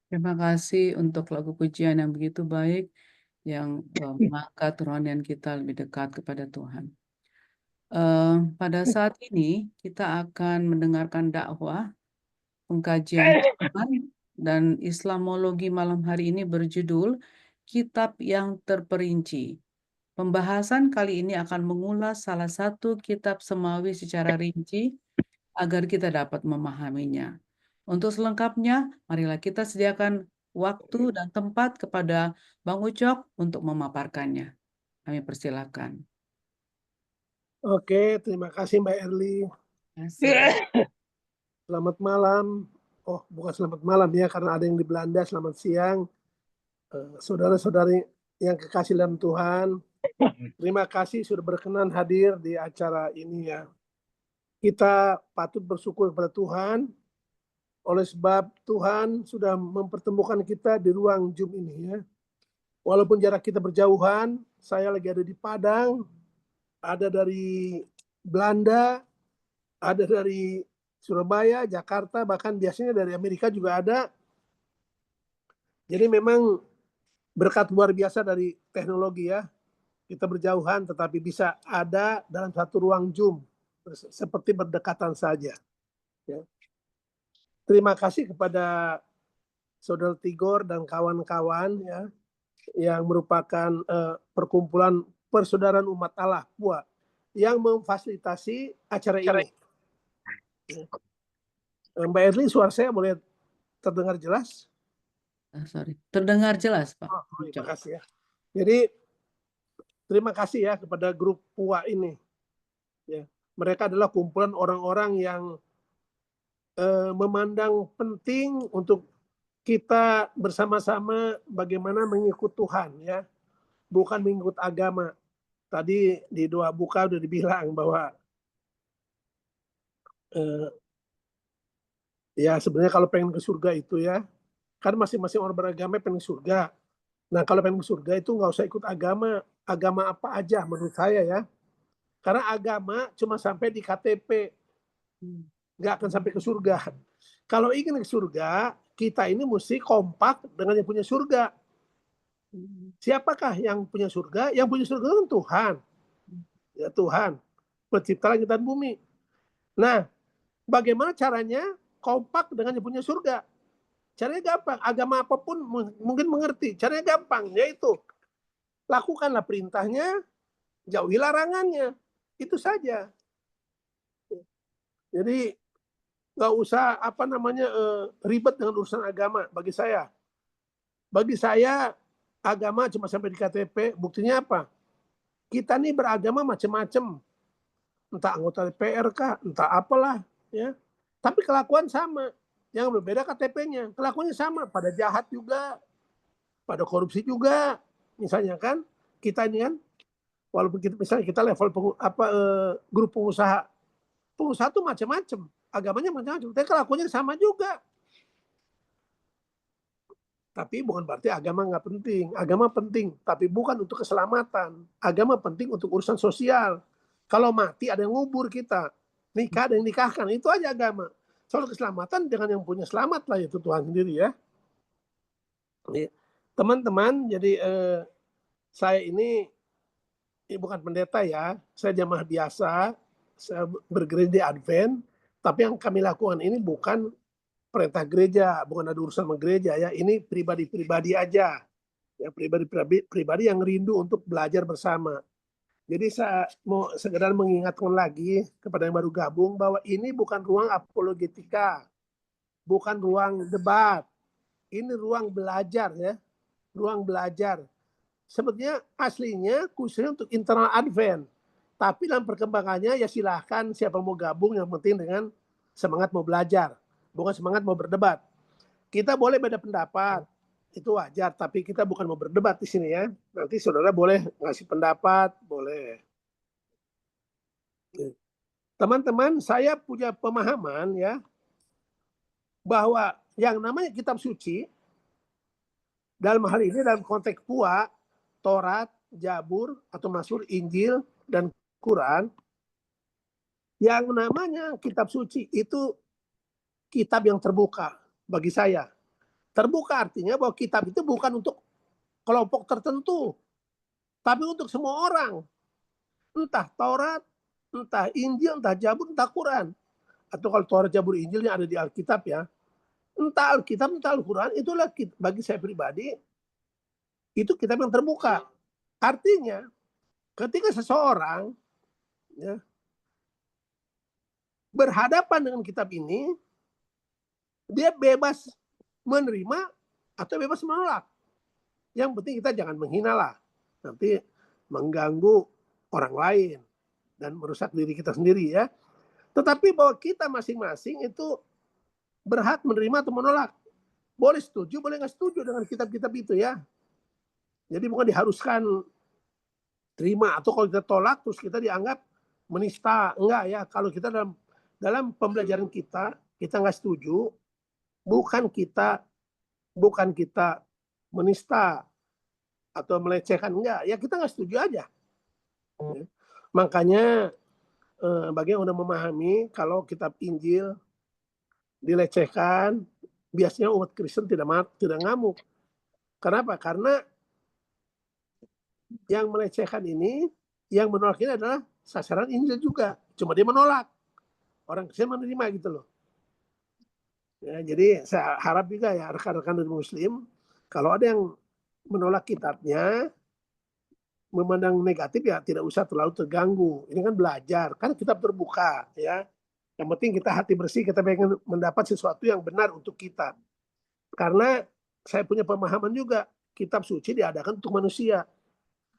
Terima kasih untuk lagu pujian yang begitu baik yang mengangkat rohanian kita lebih dekat kepada Tuhan. Pada saat ini kita akan mendengarkan dakwah pengkajian firman dan Islamologi malam hari ini berjudul Kitab yang Terperinci. Pembahasan kali ini akan mengulas salah satu kitab semawi secara rinci agar kita dapat memahaminya. Untuk selengkapnya, marilah kita sediakan waktu dan tempat kepada Bang Ucok untuk memaparkannya. Kami persilakan. Oke, terima kasih Mbak Erli. Selamat malam. Oh, bukan selamat malam ya, karena ada yang di Belanda. Selamat siang. Saudara-saudari yang kekasih dalam Tuhan, terima kasih sudah berkenan hadir di acara ini ya. Kita patut bersyukur kepada Tuhan, oleh sebab Tuhan sudah mempertemukan kita di ruang Zoom ini ya. Walaupun jarak kita berjauhan, saya lagi ada di Padang, ada dari Belanda, ada dari Surabaya, Jakarta, bahkan biasanya dari Amerika juga ada. Jadi memang berkat luar biasa dari teknologi ya. Kita berjauhan tetapi bisa ada dalam satu ruang Zoom. Seperti berdekatan saja. Ya. Terima kasih kepada Saudara Tigor dan kawan-kawan ya, yang merupakan perkumpulan persaudaraan umat Allah PUA yang memfasilitasi acara ini. Mbak Erli, suara saya boleh terdengar jelas? Terdengar jelas, Pak. Terima kasih ya. Jadi terima kasih ya kepada grup PUA ini. Ya, mereka adalah kumpulan orang-orang yang memandang penting untuk kita bersama-sama bagaimana mengikut Tuhan ya, bukan mengikut agama. Tadi di doa buka udah dibilang bahwa ya sebenarnya kalau pengen ke surga itu ya, kan masing-masing orang beragama pengen ke surga. Nah kalau pengen ke surga itu nggak usah ikut agama, agama apa aja menurut saya ya. Karena agama cuma sampai di KTP, nggak akan sampai ke surga. Kalau ingin ke surga, kita ini mesti kompak dengan yang punya surga. Siapakah yang punya surga? Yang punya surga kan Tuhan. Ya Tuhan, pencipta langit dan bumi. Nah, bagaimana caranya kompak dengan yang punya surga? Caranya gampang. Agama apapun mungkin mengerti. Caranya gampang, yaitu lakukanlah perintahnya, jauhi larangannya. Itu saja. Jadi nggak usah ribet dengan urusan agama bagi saya. Bagi saya agama cuma sampai di KTP. Buktinya apa? Kita nih beragama macam-macam. Entah anggota DPR kah, entah apalah ya. Tapi kelakuan sama. Yang berbeda KTP-nya. Kelakuannya sama, pada jahat juga, pada korupsi juga. Misalnya kan kita ini kan walaupun kita level grup pengusaha. Pengusaha itu macam-macam, agamanya macam-macam, tapi kelakuannya sama juga. Tapi bukan berarti agama nggak penting. Agama penting, tapi bukan untuk keselamatan. Agama penting untuk urusan sosial. Kalau mati ada yang ngubur kita. Nikah ada yang nikahkan. Itu aja agama. Soal keselamatan dengan yang punya selamat lah, itu Tuhan sendiri ya. Teman-teman, jadi saya ini bukan pendeta ya. Saya jamaah biasa. Saya bergereja di Advent. Tapi yang kami lakukan ini bukan perintah gereja, bukan ada urusan sama gereja ya. Ini pribadi-pribadi aja. Ya, pribadi yang rindu untuk belajar bersama. Jadi saya mau sekedar mengingatkan lagi kepada yang baru gabung bahwa ini bukan ruang apologetika, bukan ruang debat. Ini ruang belajar ya, ruang belajar. Sebetulnya aslinya khususnya untuk internal Advent. Tapi dalam perkembangannya ya silahkan siapa mau gabung, yang penting dengan semangat mau belajar, bukan semangat mau berdebat. Kita boleh beda pendapat, itu wajar, tapi kita bukan mau berdebat di sini ya. Nanti saudara boleh ngasih pendapat, boleh. Teman-teman, saya punya pemahaman ya, bahwa yang namanya kitab suci, dalam hal ini dalam konteks PUA, Taurat, Jabur atau Mazmur, Injil, dan Quran. Yang namanya kitab suci itu kitab yang terbuka bagi saya. Terbuka artinya bahwa kitab itu bukan untuk kelompok tertentu, tapi untuk semua orang. Entah Taurat, entah Injil, entah Jabur, entah Quran. Atau kalau Taurat, Jabur, Injilnya ada di Alkitab ya. Entah Alkitab, entah Al-Quran, itulah bagi saya pribadi, itu kitab yang terbuka. Artinya, ketika seseorang ya, berhadapan dengan kitab ini, dia bebas menerima atau bebas menolak. Yang penting kita jangan menghina lah. Nanti mengganggu orang lain dan merusak diri kita sendiri ya. Tetapi bahwa kita masing-masing itu berhak menerima atau menolak. Boleh setuju, boleh nggak setuju dengan kitab-kitab itu ya. Jadi bukan diharuskan terima, atau kalau kita tolak terus kita dianggap menista. Enggak ya, kalau kita dalam pembelajaran kita nggak setuju, bukan kita menista atau melecehkan, enggak ya, kita nggak setuju aja. Makanya bagi yang udah memahami kalau kitab Injil dilecehkan, biasanya umat Kristen tidak ngamuk. Kenapa? Karena yang melecehkan ini, yang menolak ini adalah sasaran Injil juga. Cuma dia menolak. Orang Kristen menerima gitu loh. Ya, jadi saya harap juga ya rekan-rekan dari Muslim, kalau ada yang menolak kitabnya, memandang negatif ya tidak usah terlalu terganggu. Ini kan belajar, kan kitab terbuka ya. Yang penting kita hati bersih, kita pengen mendapat sesuatu yang benar untuk kita. Karena saya punya pemahaman juga, kitab suci diadakan untuk manusia,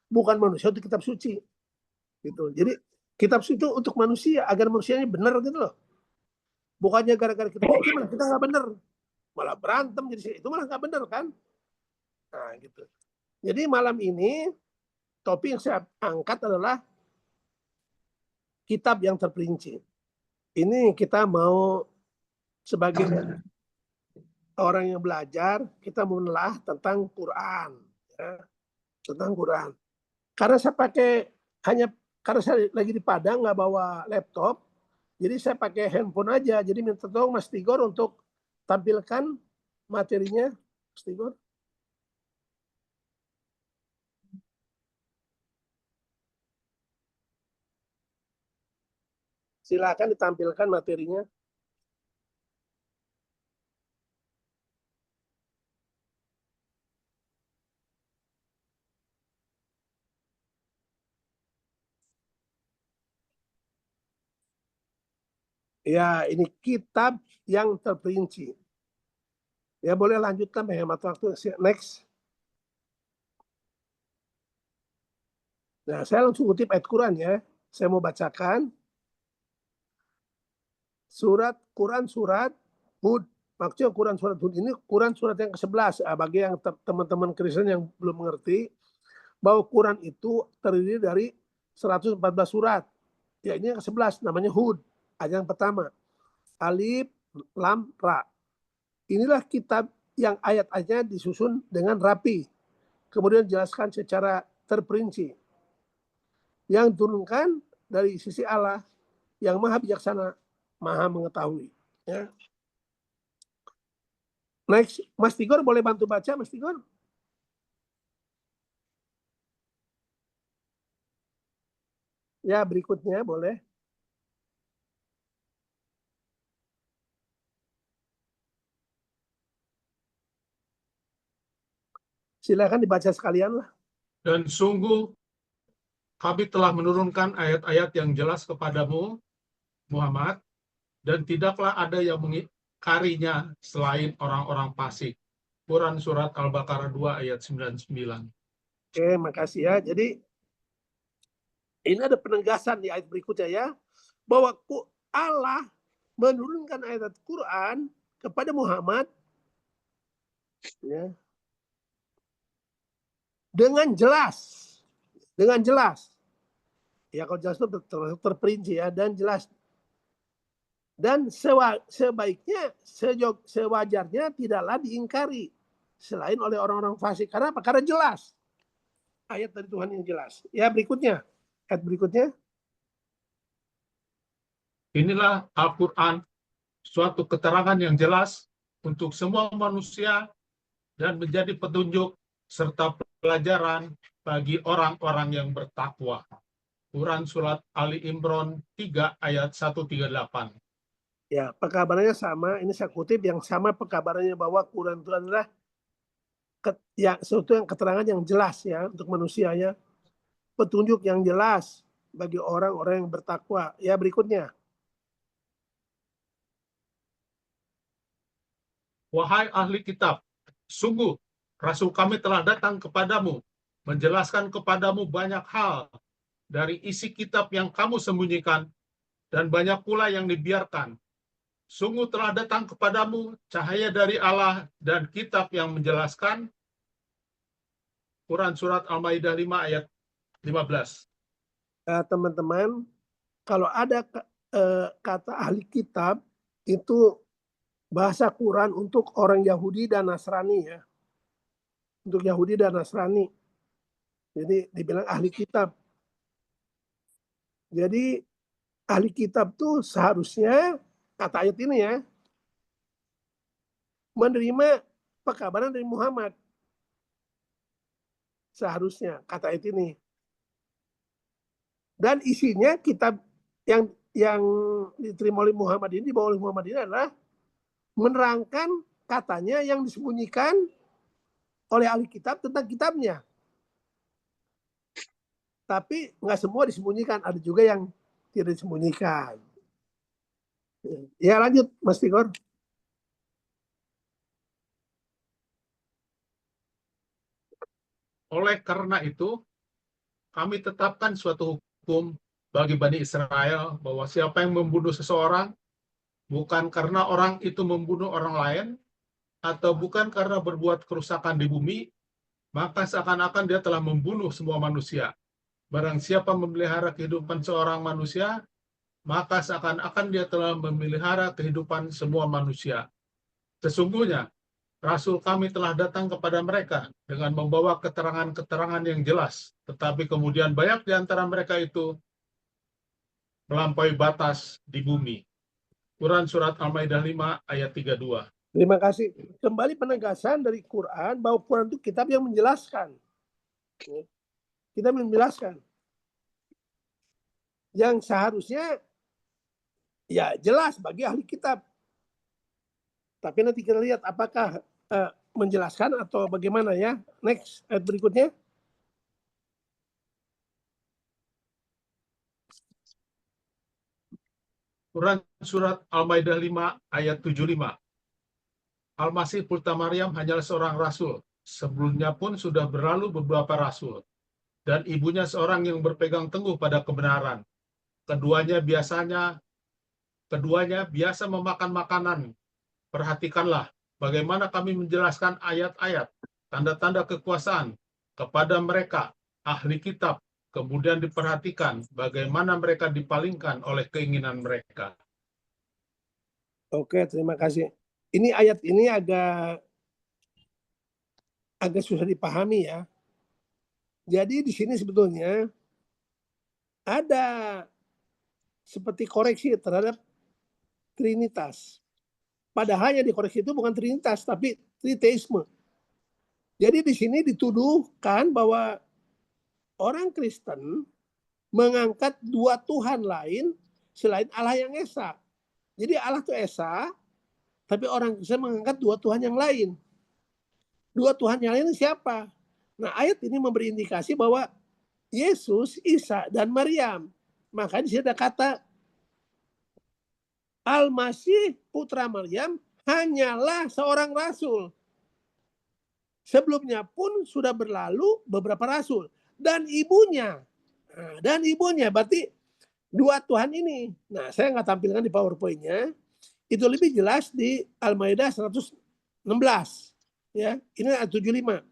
bukan manusia untuk kitab suci. Gitu. Jadi kitab suci itu untuk manusia, agar manusianya benar gitu loh. Bukannya gara-gara kitab suci malah kita nggak benar, malah berantem jadi itu malah nggak benar kan. Nah gitu. Jadi malam ini topik yang saya angkat adalah kitab yang terperinci. Ini kita mau sebagai orang yang belajar, kita menelaah tentang Quran, ya, tentang Quran. Karena saya karena saya lagi di Padang nggak bawa laptop, jadi saya pakai handphone aja. Jadi minta tolong Mas Tigor untuk tampilkan materinya, Mas Tigor. Silakan ditampilkan materinya. Ya, ini kitab yang terperinci. Ya, boleh lanjutkan menghemat waktu. Next. Nah, saya langsung kutip ayat Quran ya. Saya mau bacakan Quran surat Hud. Maksudnya Quran surat Hud ini Quran surat yang ke-11. Bagi yang teman-teman Kristen yang belum mengerti, bahwa Quran itu terdiri dari 114 surat. Ya, ini yang ke-11 namanya Hud. Ayat yang pertama. Alif, Lam, Ra. Inilah kitab yang ayat-ayatnya disusun dengan rapi. Kemudian dijelaskan secara terperinci. Yang diturunkan dari sisi Allah yang maha bijaksana, maha mengetahui. Ya. Next, Mas Tigor boleh bantu baca, Mas Tigor? Ya, berikutnya boleh. Silakan dibaca sekalian lah. Dan sungguh kami telah menurunkan ayat-ayat yang jelas kepadamu, Muhammad, dan tidaklah ada yang mengingkarinya selain orang-orang fasik. Quran Surat Al-Baqarah 2 ayat 99. Oke, makasih ya. Jadi ini ada penegasan di ayat berikutnya ya, bahwa Allah menurunkan ayat Quran kepada Muhammad ya, dengan jelas. Ya, kalau jelas itu terperinci ya, dan jelas. Dan sebaiknya, sewajarnya tidaklah diingkari selain oleh orang-orang fasik. Karena apa? Karena jelas. ayat dari Tuhan yang jelas. Ya, berikutnya. Ayat berikutnya. Inilah Al-Quran, suatu keterangan yang jelas untuk semua manusia dan menjadi petunjuk serta pelajaran bagi orang-orang yang bertakwa. Quran Surat Ali Imran 3 ayat 138. Ya, pekabarannya sama. Ini saya kutip yang sama pekabarannya bahwa Quran itu adalah suatu yang keterangan yang jelas ya untuk manusianya. Petunjuk yang jelas bagi orang-orang yang bertakwa. Ya, berikutnya. Wahai ahli kitab, sungguh Rasul kami telah datang kepadamu, menjelaskan kepadamu banyak hal dari isi kitab yang kamu sembunyikan, dan banyak pula yang dibiarkan. Sungguh telah datang kepadamu cahaya dari Allah dan kitab yang menjelaskan. Quran Surat Al-Maidah 5 ayat 15. Teman-teman, kalau ada kata ahli kitab, itu bahasa Quran untuk orang Yahudi dan Nasrani ya. Untuk Yahudi dan Nasrani. Jadi dibilang ahli kitab. Jadi ahli kitab tuh seharusnya, kata ayat ini ya, menerima pekabaran dari Muhammad. Seharusnya, kata ayat ini. Dan isinya kitab yang diterima oleh Muhammad ini, dibawa oleh Muhammad ini adalah menerangkan katanya yang disembunyikan oleh ahli kitab tentang kitabnya. Tapi nggak semua disembunyikan, ada juga yang tidak disembunyikan. Ya, lanjut Mas Tigor. Oleh karena itu, kami tetapkan suatu hukum bagi Bani Israel bahwa siapa yang membunuh seseorang bukan karena orang itu membunuh orang lain atau bukan karena berbuat kerusakan di bumi, maka seakan-akan dia telah membunuh semua manusia. Barang siapa memelihara kehidupan seorang manusia, maka seakan-akan dia telah memelihara kehidupan semua manusia. Sesungguhnya, Rasul kami telah datang kepada mereka dengan membawa keterangan-keterangan yang jelas, tetapi kemudian banyak di antara mereka itu melampaui batas di bumi. Quran Surat Al-Maidah 5 ayat 32. Terima kasih. Kembali penegasan dari Quran bahwa Quran itu kitab yang menjelaskan. Kitab yang menjelaskan. Yang seharusnya ya jelas bagi ahli kitab. Tapi nanti kita lihat apakah menjelaskan atau bagaimana ya. Next, ayat berikutnya. Quran Surat Al-Maidah 5 ayat 75. Al-Masih Purta Maryam hanyalah seorang rasul. Sebelumnya pun sudah berlalu beberapa rasul. Dan ibunya seorang yang berpegang teguh pada kebenaran. Keduanya biasa memakan makanan. Perhatikanlah bagaimana kami menjelaskan ayat-ayat, tanda-tanda kekuasaan kepada mereka, ahli kitab, kemudian diperhatikan bagaimana mereka dipalingkan oleh keinginan mereka. Oke, terima kasih. Ini ayat ini agak susah dipahami ya. Jadi di sini sebetulnya ada seperti koreksi terhadap Trinitas. Padahal yang dikoreksi itu bukan Trinitas, tapi Triteisme. Jadi di sini dituduhkan bahwa orang Kristen mengangkat dua Tuhan lain selain Allah yang Esa. Jadi Allah itu Esa, tapi orang Kristen mengangkat dua Tuhan yang lain. Dua Tuhan yang lain siapa? Nah, ayat ini memberi indikasi bahwa Yesus, Isa, dan Maryam. Maka di sini ada kata Al-Masih putra Maryam hanyalah seorang rasul. Sebelumnya pun sudah berlalu beberapa rasul. Dan ibunya. Berarti dua Tuhan ini. Nah, saya nggak tampilkan di PowerPoint-nya. Itu lebih jelas di Al-Maidah 116. Ya, ini ayat 75.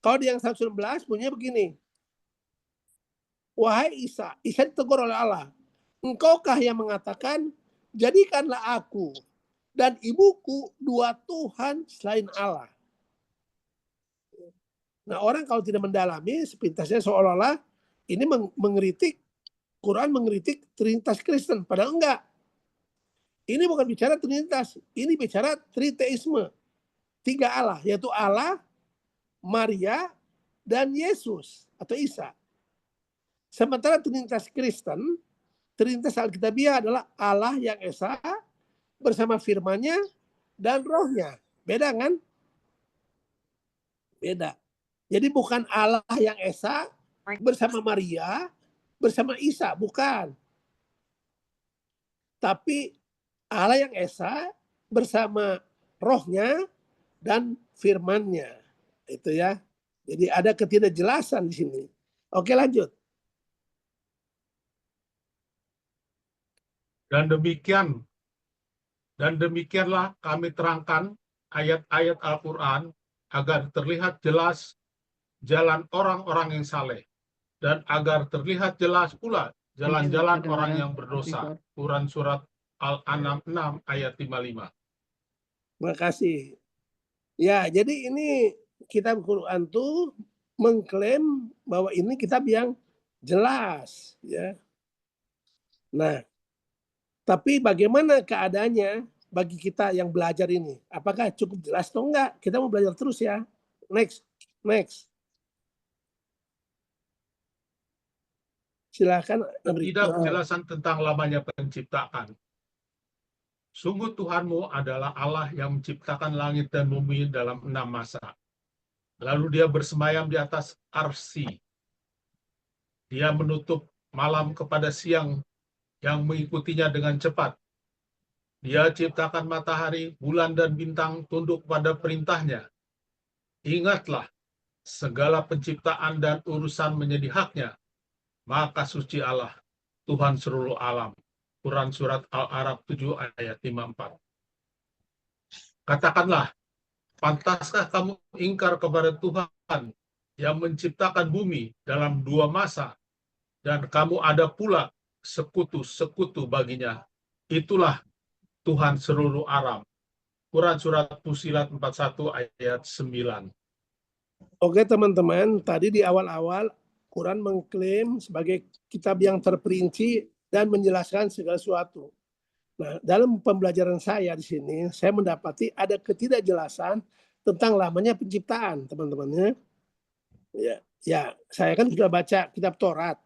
Kalau di yang 116 bunyinya begini. Wahai Isa ditegur oleh Allah. Engkaukah yang mengatakan, jadikanlah aku dan ibuku dua Tuhan selain Allah. Nah, orang kalau tidak mendalami, sepintasnya seolah-olah ini mengkritik, Quran mengkritik Trinitas Kristen. Padahal enggak. Ini bukan bicara Trinitas, ini bicara triteisme. 3 Allah, yaitu Allah, Maria, dan Yesus atau Isa. Sementara Trinitas Kristen, Trinitas Alkitabiah adalah Allah yang Esa bersama firman-Nya dan Roh-Nya. Beda kan? Beda. Jadi bukan Allah yang Esa bersama Maria, bersama Isa, bukan. Tapi Allah yang Esa bersama Roh-Nya dan firman-Nya. Itu ya. Jadi ada ketidakjelasan di sini. Oke, lanjut. Dan demikianlah kami terangkan ayat-ayat Al-Quran agar terlihat jelas jalan orang-orang yang saleh, dan agar terlihat jelas pula jalan-jalan orang yang berdosa. Quran Surat Al-An'am 6 ayat 55. Terima kasih. Ya, jadi ini kitab Quran itu mengklaim bahwa ini kitab yang jelas. Ya. Nah, tapi bagaimana keadaannya bagi kita yang belajar ini? Apakah cukup jelas atau enggak? Kita mau belajar terus ya. Next. Silakan. Tidak penjelasan tentang lamanya penciptaan. Sungguh Tuhanmu adalah Allah yang menciptakan langit dan bumi dalam 6 masa. Lalu dia bersemayam di atas arsy. Dia menutup malam kepada siang yang mengikutinya dengan cepat. Dia ciptakan matahari, bulan, dan bintang tunduk pada perintahnya. Ingatlah, segala penciptaan dan urusan menjadi haknya. Maka suci Allah, Tuhan seluruh alam. Quran Surat Al-Araf 7 ayat 54. Katakanlah, pantaskah kamu ingkar kepada Tuhan yang menciptakan bumi dalam 2 masa, dan kamu ada pula sekutu-sekutu baginya. Itulah Tuhan seluruh alam. Quran Surat Fusilat 41 ayat 9. Oke teman-teman, tadi di awal-awal Quran mengklaim sebagai kitab yang terperinci dan menjelaskan segala sesuatu. Nah, dalam pembelajaran saya di sini, saya mendapati ada ketidakjelasan tentang lamanya penciptaan, teman-temannya. Ya, saya kan sudah baca kitab Taurat.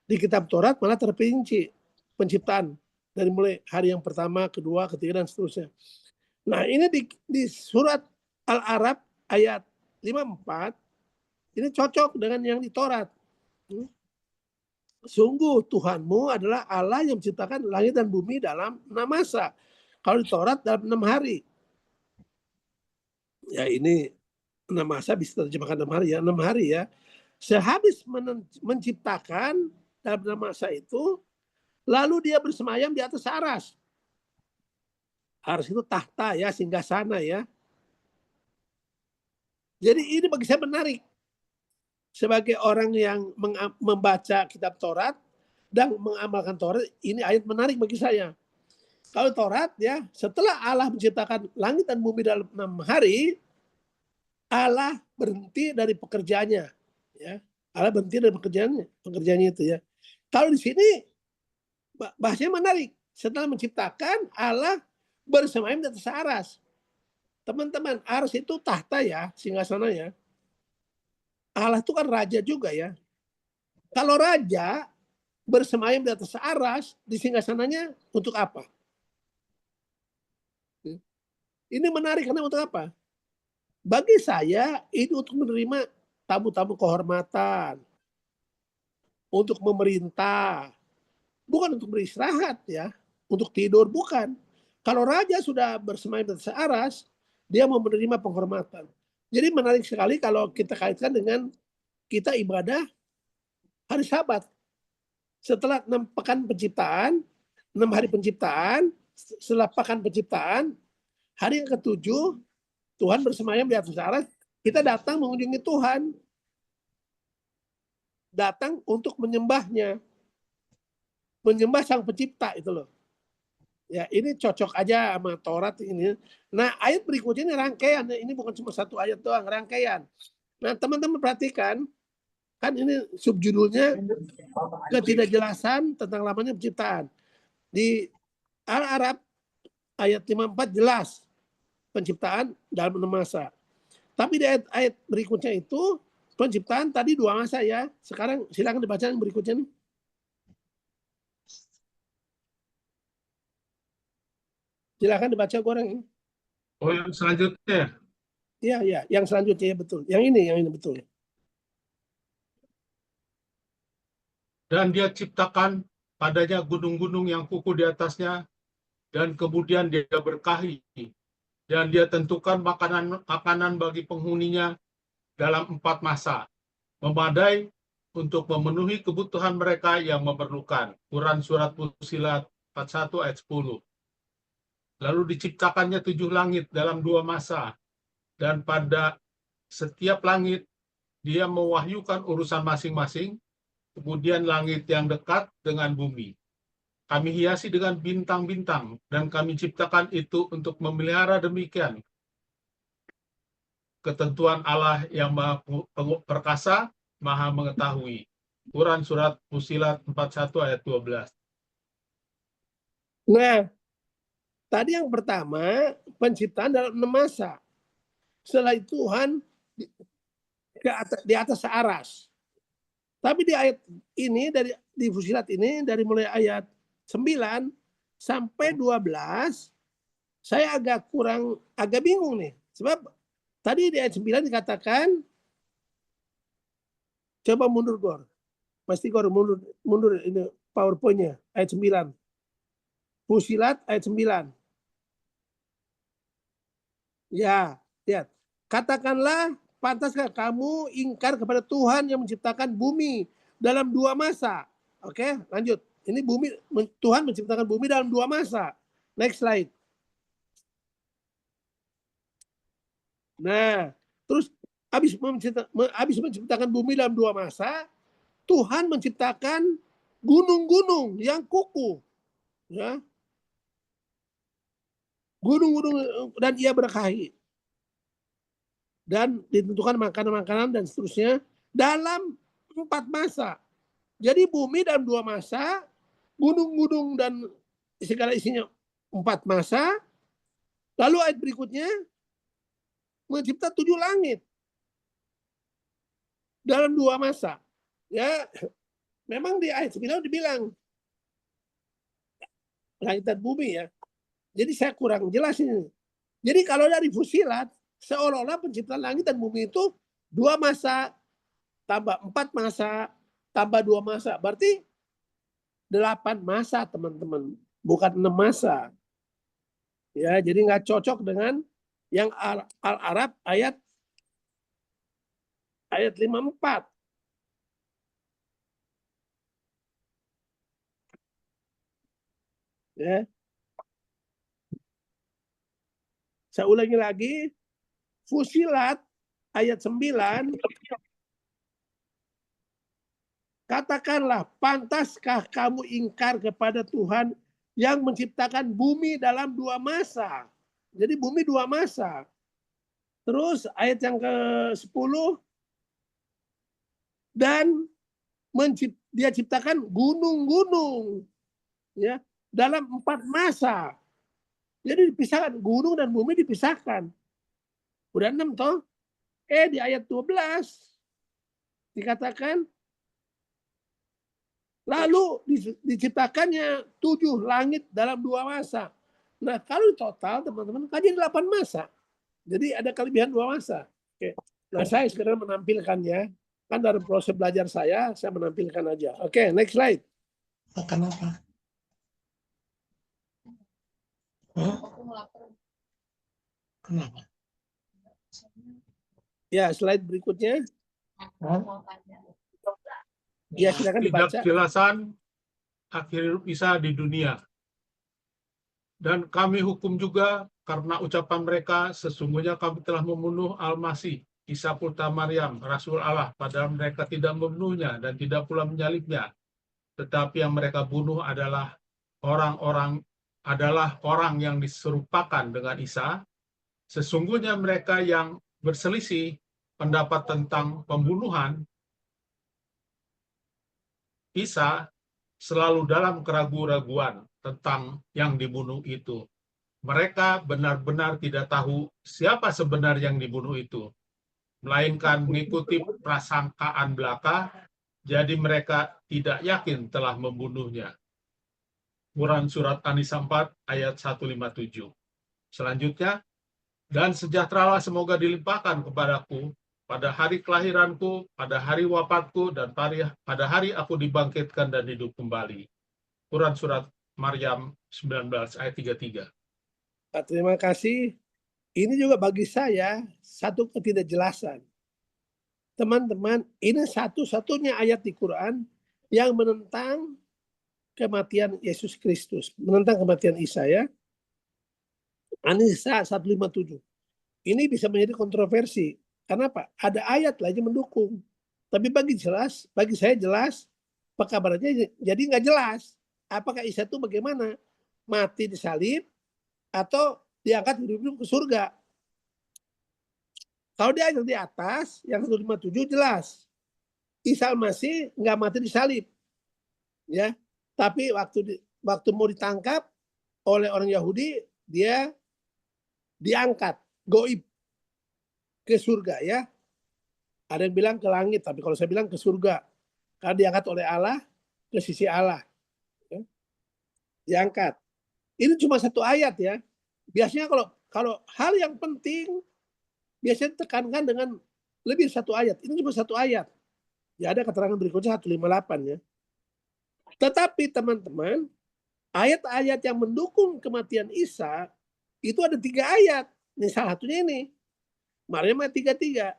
Di kitab Taurat malah terperinci penciptaan dari mulai hari yang pertama, kedua, ketiga, dan seterusnya. Nah, ini di surat Al-Araf ayat 54, ini cocok dengan yang di Taurat. Sungguh Tuhanmu adalah Allah yang menciptakan langit dan bumi dalam 6 masa. Kalau di Taurat dalam 6 hari. Ya ini 6 masa bisa terjemahkan 6 hari ya. 6 hari ya. Sehabis menciptakan dalam 6 masa itu, lalu dia bersemayam di atas aras. Aras itu tahta ya, singgasana ya. Jadi ini bagi saya menarik. Sebagai orang yang membaca kitab Taurat dan mengamalkan Taurat, ini ayat menarik bagi saya. Kalau Taurat ya, setelah Allah menciptakan langit dan bumi dalam 6 hari, Allah berhenti dari pekerjaannya. Ya. Allah berhenti dari pekerjaannya itu ya. Kalau di sini bahasanya menarik. Setelah menciptakan, Allah bersemayam di atas aras. Teman-teman, aras itu tahta ya, singgasana ya. Allah itu kan raja juga ya. Kalau raja bersemayam di atas aras, di singgasananya untuk apa? Ini menarik karena untuk apa? Bagi saya, ini untuk menerima tamu-tamu kehormatan. Untuk memerintah. Bukan untuk beristirahat ya. Untuk tidur, bukan. Kalau raja sudah bersemayam di atas aras, dia mau menerima penghormatan. Jadi menarik sekali kalau kita kaitkan dengan kita ibadah hari Sabat. Setelah 6 pekan penciptaan, 6 hari penciptaan, setelah pekan penciptaan, hari yang ke-7, Tuhan bersemayam di atas aras, kita datang mengunjungi Tuhan. Datang untuk menyembahnya. Menyembah Sang Pencipta itu loh. Ya, ini cocok aja sama Taurat ini. Nah, ayat berikutnya ini rangkaian. Ini bukan cuma satu ayat doang, rangkaian. Nah, teman-teman perhatikan, kan ini subjudulnya ketidakjelasan tentang lamanya penciptaan. Di Al-Arab ayat 54 jelas penciptaan dalam 6 masa. Tapi di ayat berikutnya itu penciptaan tadi 2 masa ya. Sekarang silakan dibaca yang berikutnya nih. Silakan dibaca goreng ini. Oh, yang selanjutnya. Iya, iya, yang selanjutnya ya betul. Yang ini betul. Dan dia ciptakan padanya gunung-gunung yang kuku di atasnya, dan kemudian dia berkahi. Dan dia tentukan makanan bagi penghuninya dalam 4 masa, memadai untuk memenuhi kebutuhan mereka yang memerlukan. Quran Surat Fussilat 41 ayat 10. Lalu diciptakannya 7 langit dalam 2 masa, dan pada setiap langit dia mewahyukan urusan masing-masing, kemudian langit yang dekat dengan bumi kami hiasi dengan bintang-bintang, dan kami ciptakan itu untuk memelihara demikian ketentuan Allah yang maha perkasa, maha mengetahui. Quran Surat Fussilat 41 ayat 12. Nah, tadi yang pertama, penciptaan dalam 6 masa. Setelah itu Tuhan di atas aras. Tapi di ayat ini, di Fussilat ini, dari mulai ayat 9 sampai 12, saya agak bingung nih. Sebab tadi di ayat 9 dikatakan, coba mundur Gor. Pasti Gor mundur ini PowerPoint-nya, ayat 9. Fussilat ayat 9. Ya, lihat. Katakanlah, pantaskah kamu ingkar kepada Tuhan yang menciptakan bumi dalam 2 masa? Oke, lanjut. Ini Tuhan menciptakan bumi dalam 2 masa. Next slide. Nah, terus habis menciptakan bumi dalam 2 masa, Tuhan menciptakan gunung-gunung yang kuku. Ya. Gunung-gunung, dan ia berkahi. Dan ditentukan makanan-makanan dan seterusnya dalam 4 masa. Jadi bumi dalam 2 masa, gunung-gunung dan segala isinya 4 masa. Lalu ayat berikutnya, mencipta 7 langit dalam 2 masa. Ya, memang di ayat 9 dibilang langit dan bumi ya. Jadi saya kurang jelas ini. Jadi kalau dari Fussilat, seolah-olah penciptaan langit dan bumi itu 2 masa, tambah 4 masa, tambah 2 masa. Berarti 8 masa, teman-teman. Bukan 6 masa. Ya, jadi nggak cocok dengan yang Al-Arab ayat 54. Ya. Saya ulangi lagi. Fussilat ayat 9. Katakanlah, pantaskah kamu ingkar kepada Tuhan yang menciptakan bumi dalam 2 masa? Jadi bumi 2 masa. Terus ayat yang ke-10, dan dia ciptakan gunung-gunung ya dalam 4 masa. Jadi dipisahkan, gunung dan bumi dipisahkan. Udah 6 toh. Di ayat 12 dikatakan, lalu diciptakannya 7 langit dalam 2 masa. Nah, kalau total teman-teman kajian 8 masa. Jadi ada kelebihan 2 masa. Oke. Nah, saya sekarang menampilkan ya. Kan dari proses belajar saya menampilkan aja. Oke, next slide. Kenapa? Kenapa? Ya, slide berikutnya. Ya, silakan dibaca. Ketidakjelasan akhir bisa di dunia. Dan kami hukum juga karena ucapan mereka, sesungguhnya kami telah membunuh Al-Masih, Isa putra Maryam, Rasul Allah, padahal mereka tidak membunuhnya dan tidak pula menyalibnya. Tetapi yang mereka bunuh adalah orang-orang adalah orang yang diserupakan dengan Isa, sesungguhnya mereka yang berselisih pendapat tentang pembunuhan Isa selalu dalam keraguan-raguan tentang yang dibunuh itu. Mereka benar-benar tidak tahu siapa sebenarnya yang dibunuh itu, melainkan mengikuti prasangkaan belaka, jadi mereka tidak yakin telah membunuhnya. Quran Surat An-Nisa 4 ayat 157. Selanjutnya, dan sejahteralah semoga dilimpahkan kepadaku pada hari kelahiranku, pada hari wafatku, dan pada hari aku dibangkitkan dan hidup kembali. Quran Surat Maryam 19 ayat 33. Pak, terima kasih. Ini juga bagi saya satu ketidakjelasan. Teman-teman, ini satu-satunya ayat di Quran yang menentang kematian Yesus Kristus, menentang kematian Isa ya. An-Nisa 157. Ini bisa menjadi kontroversi. Karena apa? Ada ayat lagi mendukung. Tapi bagi saya jelas, pekabarannya jadi nggak jelas. Apakah Isa itu bagaimana? Mati disalib atau diangkat hidup ke surga? Kalau dia yang di atas, yang 157 jelas. Isa Al-Masih nggak mati disalib. Ya. Tapi waktu mau ditangkap oleh orang Yahudi, dia diangkat, goib ke surga ya. Ada yang bilang ke langit, tapi kalau saya bilang ke surga. Karena diangkat oleh Allah ke sisi Allah. Ya. Diangkat. Ini cuma satu ayat ya. Biasanya kalau hal yang penting biasanya tekankan dengan lebih satu ayat. Ini cuma satu ayat. Ya ada keterangan berikutnya 158 ya. Tetapi teman-teman, ayat-ayat yang mendukung kematian Isa itu ada 3 ayat. Ini salah satunya ini. Maryam ayat 33.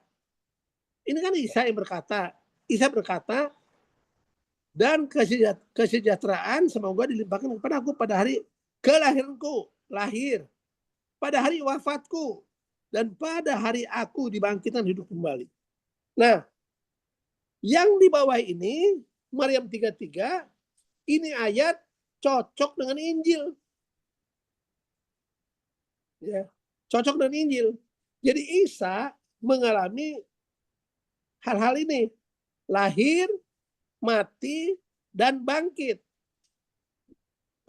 Ini kan Isa yang berkata. Isa berkata, dan kesejahteraan semoga dilimpahkan kepada aku pada hari kelahiranku, lahir. Pada hari wafatku, dan pada hari aku dibangkitkan hidup kembali. Nah, yang di bawah ini, Maryam 33, ini ayat cocok dengan Injil. Ya, cocok dengan Injil. Jadi Isa mengalami hal-hal ini. Lahir, mati, dan bangkit.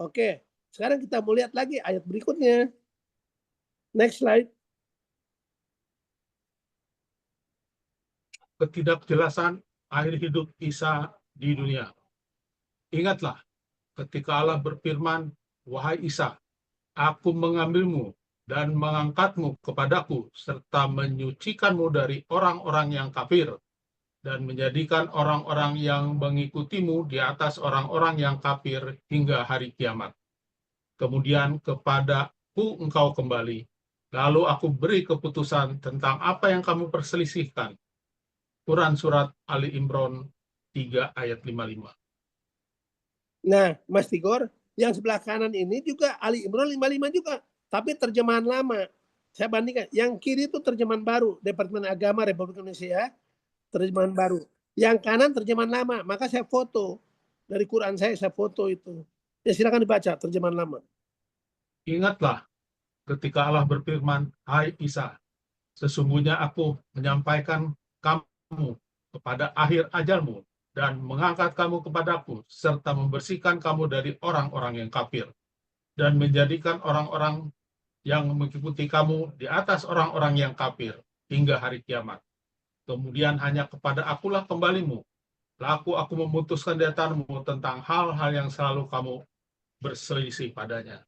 Oke, sekarang kita mau lihat lagi ayat berikutnya. Next slide. Ketidakjelasan akhir hidup Isa di dunia. Ingatlah, ketika Allah berfirman, wahai Isa, aku mengambilmu dan mengangkatmu kepadaku, serta menyucikanmu dari orang-orang yang kafir, dan menjadikan orang-orang yang mengikutimu di atas orang-orang yang kafir hingga hari kiamat. Kemudian kepadaku engkau kembali, lalu aku beri keputusan tentang apa yang kamu perselisihkan. Quran Surat Ali Imran 3 ayat 55. Nah, Mas Tigor, yang sebelah kanan ini juga Ali Imran 55 juga, tapi terjemahan lama. Saya bandingkan, yang kiri itu terjemahan baru, Departemen Agama Republik Indonesia, terjemahan baru. Yang kanan terjemahan lama, maka saya foto. Dari Quran saya foto itu. Ya silakan dibaca terjemahan lama. Ingatlah ketika Allah berfirman, hai Isa, sesungguhnya aku menyampaikan kamu kepada akhir ajalmu dan mengangkat kamu kepadaku, serta membersihkan kamu dari orang-orang yang kafir, dan menjadikan orang-orang yang mengikuti kamu di atas orang-orang yang kafir hingga hari kiamat. Kemudian hanya kepada akulah kembalimu, laku aku memutuskan di antaramu tentang hal-hal yang selalu kamu berselisih padanya.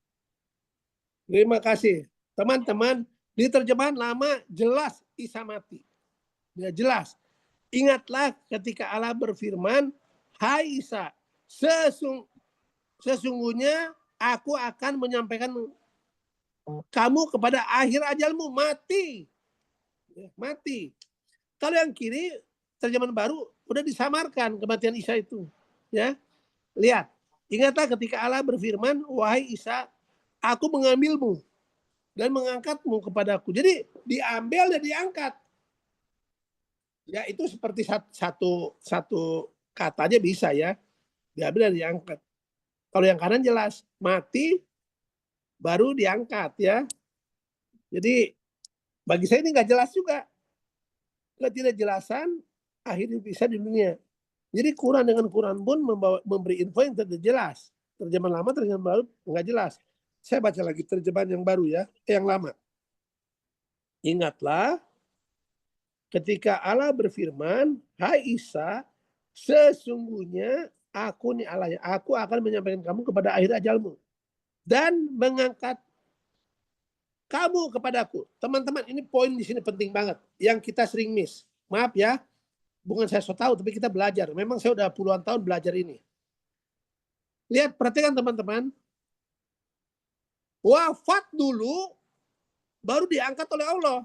Terima kasih. Teman-teman, di terjemahan lama jelas Isa mati. Ya, jelas. Ingatlah ketika Allah berfirman, hai Isa, sesungguhnya aku akan menyampaikan kamu kepada akhir ajalmu, mati. Ya, mati. Kalau yang kiri, terjemahan baru, udah disamarkan kematian Isa itu. Ya, lihat. Ingatlah ketika Allah berfirman, wahai Isa, aku mengambilmu dan mengangkatmu kepadaku. Jadi diambil dan diangkat. Ya itu seperti satu katanya bisa ya. Diambil dan diangkat. Kalau yang kanan jelas, mati baru diangkat ya. Jadi bagi saya ini nggak jelas juga. Ketidakjelasan akhirnya bisa di dunia. Jadi Quran dengan Quran pun memberi info yang tidak jelas. Terjemahan lama, terjemahan baru nggak jelas. Saya baca lagi terjemahan yang baru ya, yang lama. Ingatlah ketika Allah berfirman, hai Isa, sesungguhnya aku nih Allah, aku akan menyampaikan kamu kepada akhir ajalmu dan mengangkat kamu kepadaku. Teman-teman, ini poin di sini penting banget yang kita sering miss. Maaf ya, bukan saya so tahu, tapi kita belajar. Memang saya udah puluhan tahun belajar ini. Lihat, perhatikan teman-teman. Wafat dulu, baru diangkat oleh Allah.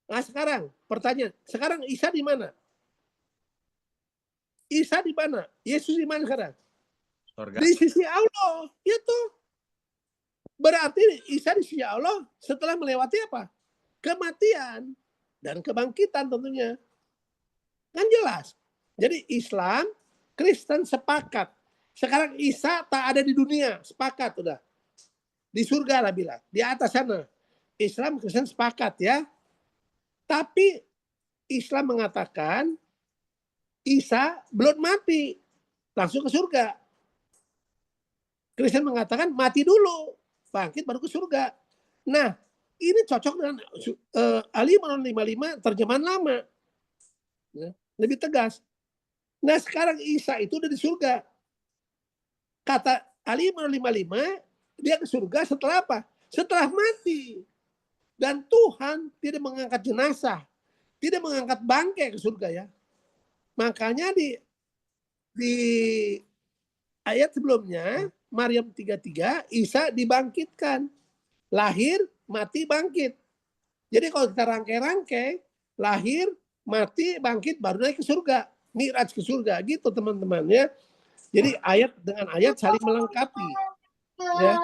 Nah sekarang, pertanyaan. Sekarang Isa di mana? Isa di mana? Yesus di mana sekarang? Surga. Di sisi Allah. Itu. Berarti Isa di sisi Allah setelah melewati apa? Kematian dan kebangkitan tentunya. Kan jelas. Jadi Islam, Kristen sepakat. Sekarang Isa tak ada di dunia. Sepakat udah. Di surga lah bilang. Di atas sana. Islam, Kristen sepakat ya. Tapi Islam mengatakan Isa belum mati. Langsung ke surga. Kristen mengatakan mati dulu. Bangkit baru ke surga. Nah, ini cocok dengan Ali Imran 55 terjemahan lama. Ya, lebih tegas. Nah, sekarang Isa itu udah di surga. Kata Ali Imran 55, dia ke surga setelah apa? Setelah mati. Dan Tuhan tidak mengangkat jenazah, tidak mengangkat bangkai ke surga ya. Makanya di ayat sebelumnya Maryam 33, Isa dibangkitkan. Lahir, mati, bangkit. Jadi kalau kita rangkai-rangkai, lahir, mati, bangkit, baru naik ke surga. Mi'raj ke surga. Gitu teman-teman ya. Jadi ayat dengan ayat saling melengkapi. Ya.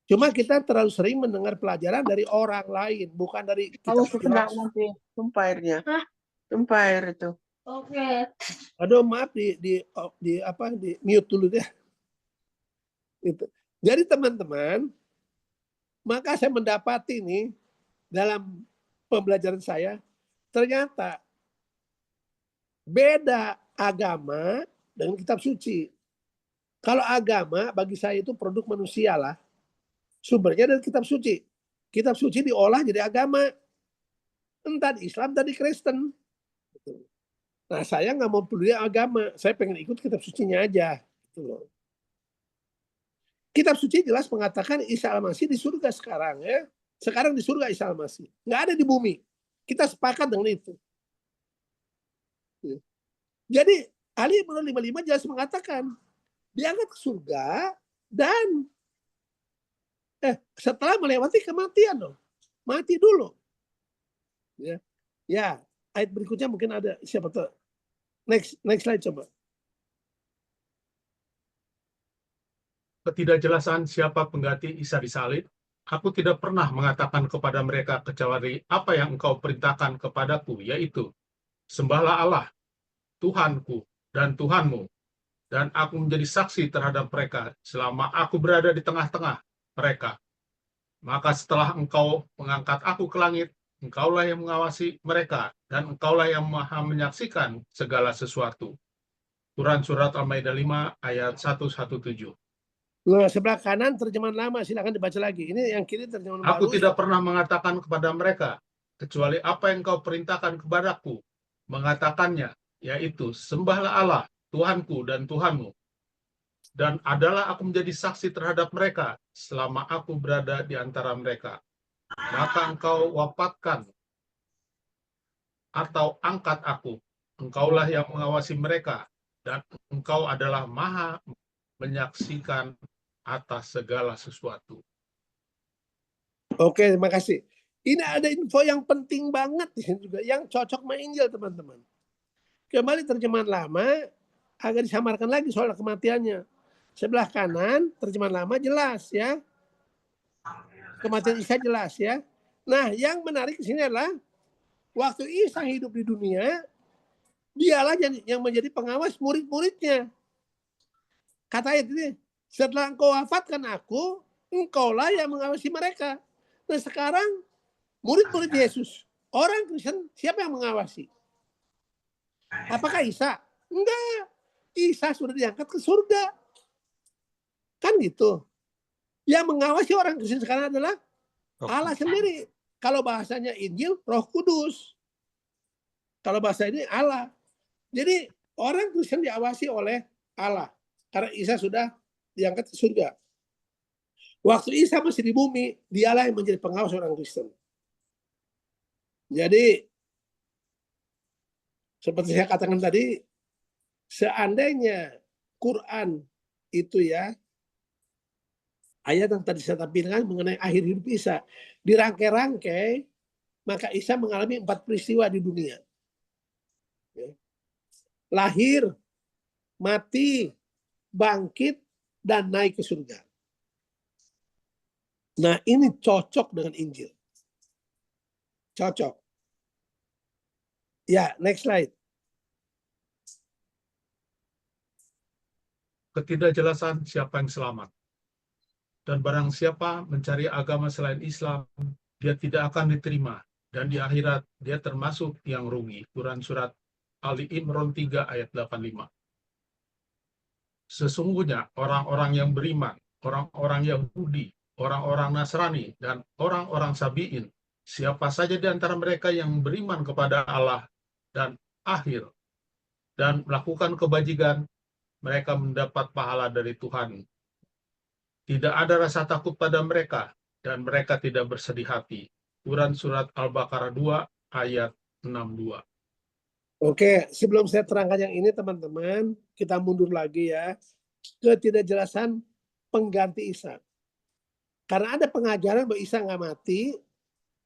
Cuma kita terlalu sering mendengar pelajaran dari orang lain, bukan dari Kamu kitab kena suci. nanti tumpah airnya. Tumpah air itu. Oke. Aduh maaf di mute dulu deh. Itu. Jadi teman-teman, maka saya mendapati nih dalam pembelajaran saya, ternyata beda agama dengan kitab suci. Kalau agama bagi saya itu produk manusia lah. Sumbernya dari kitab suci. Kitab suci diolah jadi agama. Entah di Islam, entah di Kristen. Nah saya nggak mau peduli agama. Saya pengen ikut kitab sucinya aja. Kitab suci jelas mengatakan Isa Al-Masih di surga sekarang ya. Sekarang di surga Isa Al-Masih. Nggak ada di bumi. Kita sepakat dengan itu. Jadi Ali Imran 55 jelas mengatakan diangkat ke surga dan setelah melewati kematian dong. Mati dulu. Ya, ayat berikutnya mungkin ada siapa tahu. Next slide coba. Ketidakjelasan siapa pengganti Isa disalib, aku tidak pernah mengatakan kepada mereka kecuali apa yang engkau perintahkan kepadaku, yaitu, sembahlah Allah, Tuhanku dan Tuhanmu, dan aku menjadi saksi terhadap mereka selama aku berada di tengah-tengah mereka. Maka setelah engkau mengangkat aku ke langit, engkaulah yang mengawasi mereka, dan engkaulah yang maha menyaksikan segala sesuatu. Quran Surat Al-Maidah 5 ayat 117. Nah, sebelah kanan terjemahan lama, silakan dibaca lagi. Ini yang kiri terjemahan baru. Aku tidak pernah mengatakan kepada mereka, kecuali apa yang kau perintahkan kepadaku, mengatakannya, yaitu, sembahlah Allah, Tuhanku dan Tuhanmu. Dan adalah aku menjadi saksi terhadap mereka selama aku berada di antara mereka. Maka engkau wafatkan atau angkat aku. Engkaulah yang mengawasi mereka, dan engkau adalah maha menyaksikan atas segala sesuatu. Oke, terima kasih. Ini ada info yang penting banget di sini juga, yang cocok sama Injil teman-teman. Kembali terjemahan lama, agak disamarkan lagi soal kematiannya. Sebelah kanan terjemahan lama jelas ya. Kematian Isa jelas ya. Nah, yang menarik di sini adalah waktu Isa hidup di dunia, dialah yang menjadi pengawas murid-muridnya. Kata ayat ini, setelah engkau wafatkan aku, engkaulah yang mengawasi mereka. Nah sekarang murid-murid Yesus, orang Kristen, siapa yang mengawasi? Apakah Isa? Enggak. Isa sudah diangkat ke surga. Kan gitu. Yang mengawasi orang Kristen sekarang adalah Allah sendiri. Kalau bahasanya Injil, Roh Kudus. Kalau bahasa ini Allah. Jadi orang Kristen diawasi oleh Allah. Karena Isa sudah diangkat ke surga. Waktu Isa masih di bumi, dialah yang menjadi pengawas orang Kristen. Jadi, seperti saya katakan tadi, seandainya Quran itu ya, ayat yang tadi saya tampilkan mengenai akhir hidup Isa, dirangkai-rangkai, maka Isa mengalami 4 peristiwa di dunia. Lahir, mati, bangkit, dan naik ke surga. Nah ini cocok dengan Injil. Cocok. Ya, next slide. Ketidakjelasan siapa yang selamat. Dan barang siapa mencari agama selain Islam, dia tidak akan diterima. Dan di akhirat, dia termasuk yang rugi. Quran Surat Ali Imran 3 ayat 85. Sesungguhnya orang-orang yang beriman, orang-orang Yahudi, orang-orang Nasrani, dan orang-orang Sabi'in, siapa saja di antara mereka yang beriman kepada Allah dan akhir, dan melakukan kebajikan, mereka mendapat pahala dari Tuhan. Tidak ada rasa takut pada mereka, dan mereka tidak bersedih hati. Quran Surat Al-Baqarah 2 ayat 62. Oke, sebelum saya terangkan yang ini teman-teman, kita mundur lagi ya. Ketidakjelasan pengganti Isa. Karena ada pengajaran bahwa Isa nggak mati,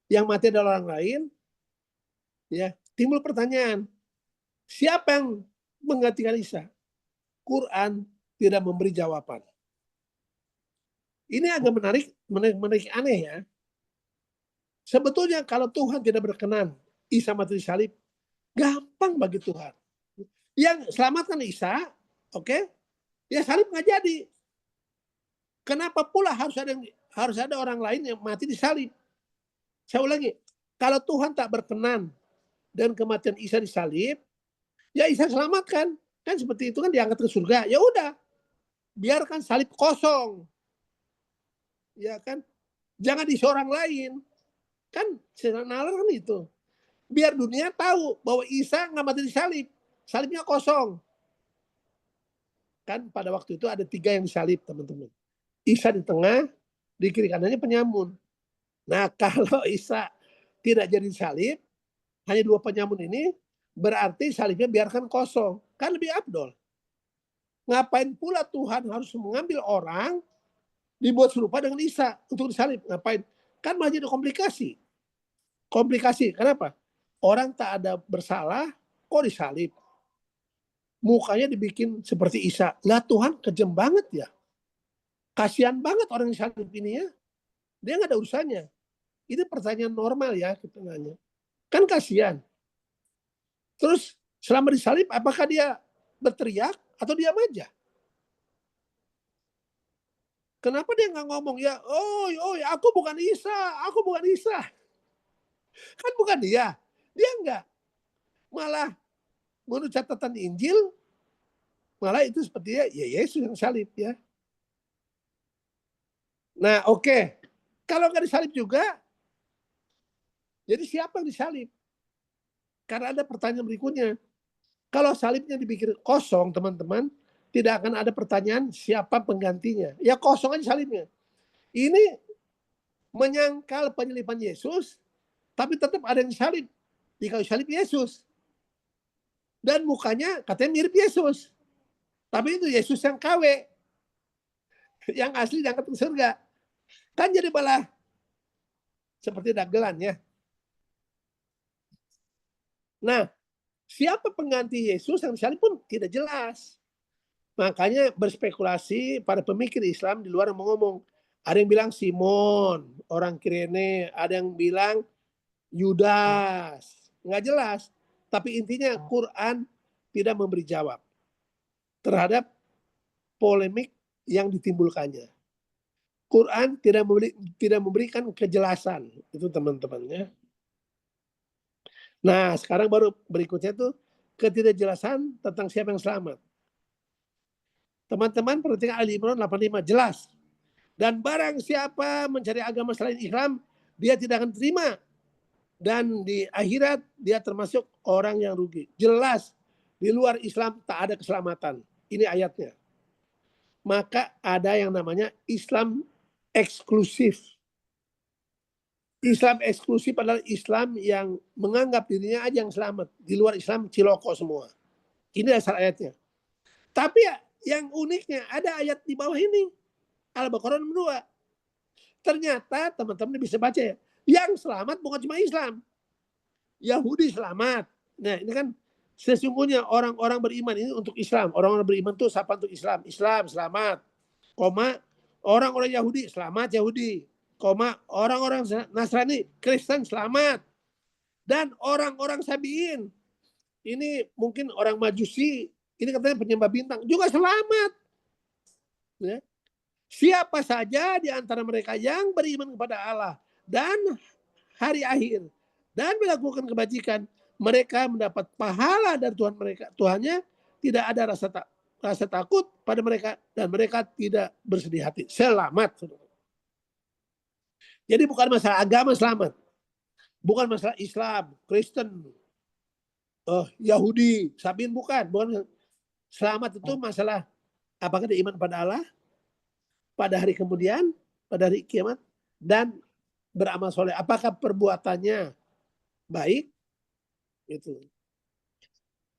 yang mati adalah orang lain. Ya, timbul pertanyaan, siapa yang menggantikan Isa? Quran tidak memberi jawaban. Ini agak menarik aneh ya. Sebetulnya kalau Tuhan tidak berkenan Isa mati di salib, gampang bagi Tuhan. Yang selamatkan Isa, oke? Ya salib nggak jadi. Kenapa pula harus ada orang lain yang mati di salib? Saya ulangi, kalau Tuhan tak berkenan dan kematian Isa di salib, ya Isa selamatkan. Kan seperti itu kan diangkat ke surga. Ya udah, biarkan salib kosong. Ya kan? Jangan diisi orang lain. Kan nalar kan itu. Biar dunia tahu bahwa Isa nggak mati di salib. Salibnya kosong. Kan pada waktu itu ada 3 yang disalib, teman-teman. Isa di tengah, di kiri kanannya penyamun. Nah, kalau Isa tidak jadi salib, hanya 2 penyamun ini, berarti salibnya biarkan kosong. Kan lebih afdol. Ngapain pula Tuhan harus mengambil orang, dibuat serupa dengan Isa untuk disalib? Ngapain? Kan malah jadi komplikasi. Komplikasi, kenapa? Orang tak ada bersalah, kok disalib? Mukanya dibikin seperti Isa. Lah Tuhan kejam banget ya. Kasihan banget orang yang salib ini ya. Dia nggak ada urusannya. Itu pertanyaan normal ya kita nanya. Kan kasihan. Terus selama disalib apakah dia berteriak atau diam aja? Kenapa dia nggak ngomong ya, oh aku bukan Isa, aku bukan Isa. Kan bukan dia. Dia nggak. Malah menurut catatan Injil, malah itu sepertinya ya Yesus yang salib ya. Nah oke. Kalau nggak disalib juga, jadi siapa yang disalib? Karena ada pertanyaan berikutnya. Kalau salibnya dibikin kosong, teman-teman, tidak akan ada pertanyaan siapa penggantinya. Ya kosong aja salibnya. Ini menyangkal penyaliban Yesus, tapi tetap ada yang salib. Di kayu salib Yesus. Dan mukanya katanya mirip Yesus. Tapi itu Yesus yang KW. Yang asli diangkat ke surga. Kan jadi malah seperti dagelan ya. Nah, siapa pengganti Yesus yang disalib pun tidak jelas. Makanya berspekulasi para pemikir Islam di luar ngomong. Ada yang bilang Simon, orang Kirene. Ada yang bilang Yudas. Nggak jelas. Tapi intinya Quran tidak memberi jawab terhadap polemik yang ditimbulkannya. Quran tidak memberikan kejelasan. Itu teman-teman ya. Nah, sekarang baru berikutnya tuh ketidakjelasan tentang siapa yang selamat. Teman-teman perhatikan Ali Imran 85 jelas. Dan barang siapa mencari agama selain Islam, dia tidak akan terima. Dan di akhirat dia termasuk orang yang rugi. Jelas di luar Islam tak ada keselamatan. Ini ayatnya. Maka ada yang namanya Islam eksklusif. Islam eksklusif adalah Islam yang menganggap dirinya aja yang selamat. Di luar Islam ciloko semua. Ini dasar ayatnya. Tapi ya, yang uniknya ada ayat di bawah ini. Al-Baqarah 2. Ternyata teman-teman bisa baca ya. Yang selamat bukan cuma Islam. Yahudi selamat. Nah ini kan sesungguhnya orang-orang beriman ini untuk Islam. Orang-orang beriman itu siapa untuk Islam? Islam selamat. Koma orang-orang Yahudi selamat Yahudi. Koma orang-orang Nasrani Kristen selamat. Dan orang-orang Sabiin ini mungkin orang Majusi ini katanya penyembah bintang juga selamat. Ya. Siapa saja di antara mereka yang beriman kepada Allah dan hari akhir dan melakukan kebajikan, mereka mendapat pahala dari Tuhan mereka. Tuhannya tidak ada rasa takut pada mereka dan mereka tidak bersedih hati. Selamat. Jadi bukan masalah agama selamat. Bukan masalah Islam, Kristen, Yahudi, Sabiin bukan. Selamat itu masalah apakah dia iman pada Allah, pada hari kemudian, pada hari kiamat, dan beramal soleh. Apakah perbuatannya baik? Itu.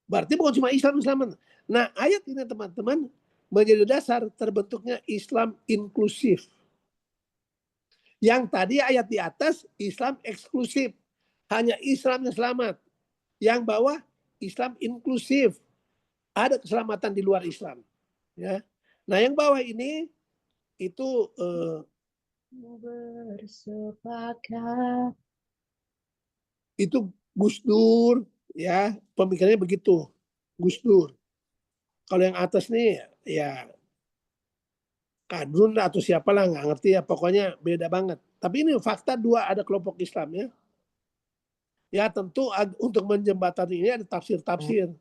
Berarti bukan cuma Islam selamat. Nah ayat ini teman-teman menjadi dasar terbentuknya Islam inklusif. Yang tadi ayat di atas Islam eksklusif. Hanya Islam yang selamat. Yang bawah Islam inklusif. Ada keselamatan di luar Islam. Ya. Nah yang bawah ini itu bersepakat. Itu Gus Dur, ya pemikirannya begitu. Gus Dur. Kalau yang atas nih ya Kadrun atau siapalah nggak ngerti ya, pokoknya beda banget. Tapi ini fakta dua ada kelompok Islam ya. Ya tentu untuk menjembatani ini ada tafsir-tafsir.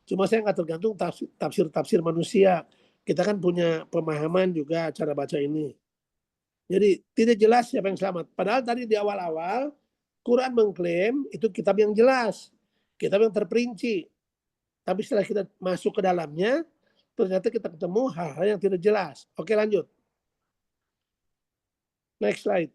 Cuma saya nggak tergantung tafsir-tafsir manusia. Kita kan punya pemahaman juga cara baca ini. Jadi tidak jelas siapa yang selamat. Padahal tadi di awal-awal Quran mengklaim itu kitab yang jelas, kitab yang terperinci. Tapi setelah kita masuk ke dalamnya, ternyata kita ketemu hal-hal yang tidak jelas. Oke lanjut. Next slide.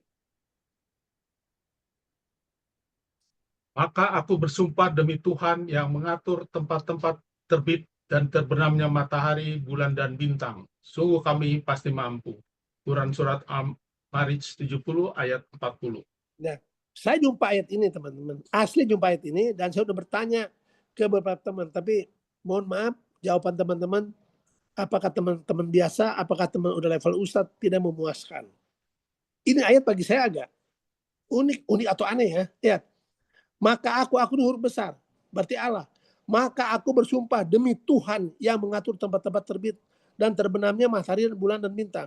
Maka aku bersumpah demi Tuhan yang mengatur tempat-tempat terbit dan terbenamnya matahari, bulan, dan bintang. Sungguh kami pasti mampu. Quran Surat Al-Ma'arij 70 ayat 40. Nah, saya jumpa ayat ini teman-teman. Asli jumpa ayat ini dan saya sudah bertanya ke beberapa teman. Tapi mohon maaf jawaban teman-teman. Apakah teman-teman biasa, apakah teman udah level ustadz tidak memuaskan. Ini ayat bagi saya agak unik atau aneh ya. Lihat. Maka aku ini huruf besar. Berarti Allah. Maka aku bersumpah demi Tuhan yang mengatur tempat-tempat terbit dan terbenamnya matahari, bulan, dan bintang.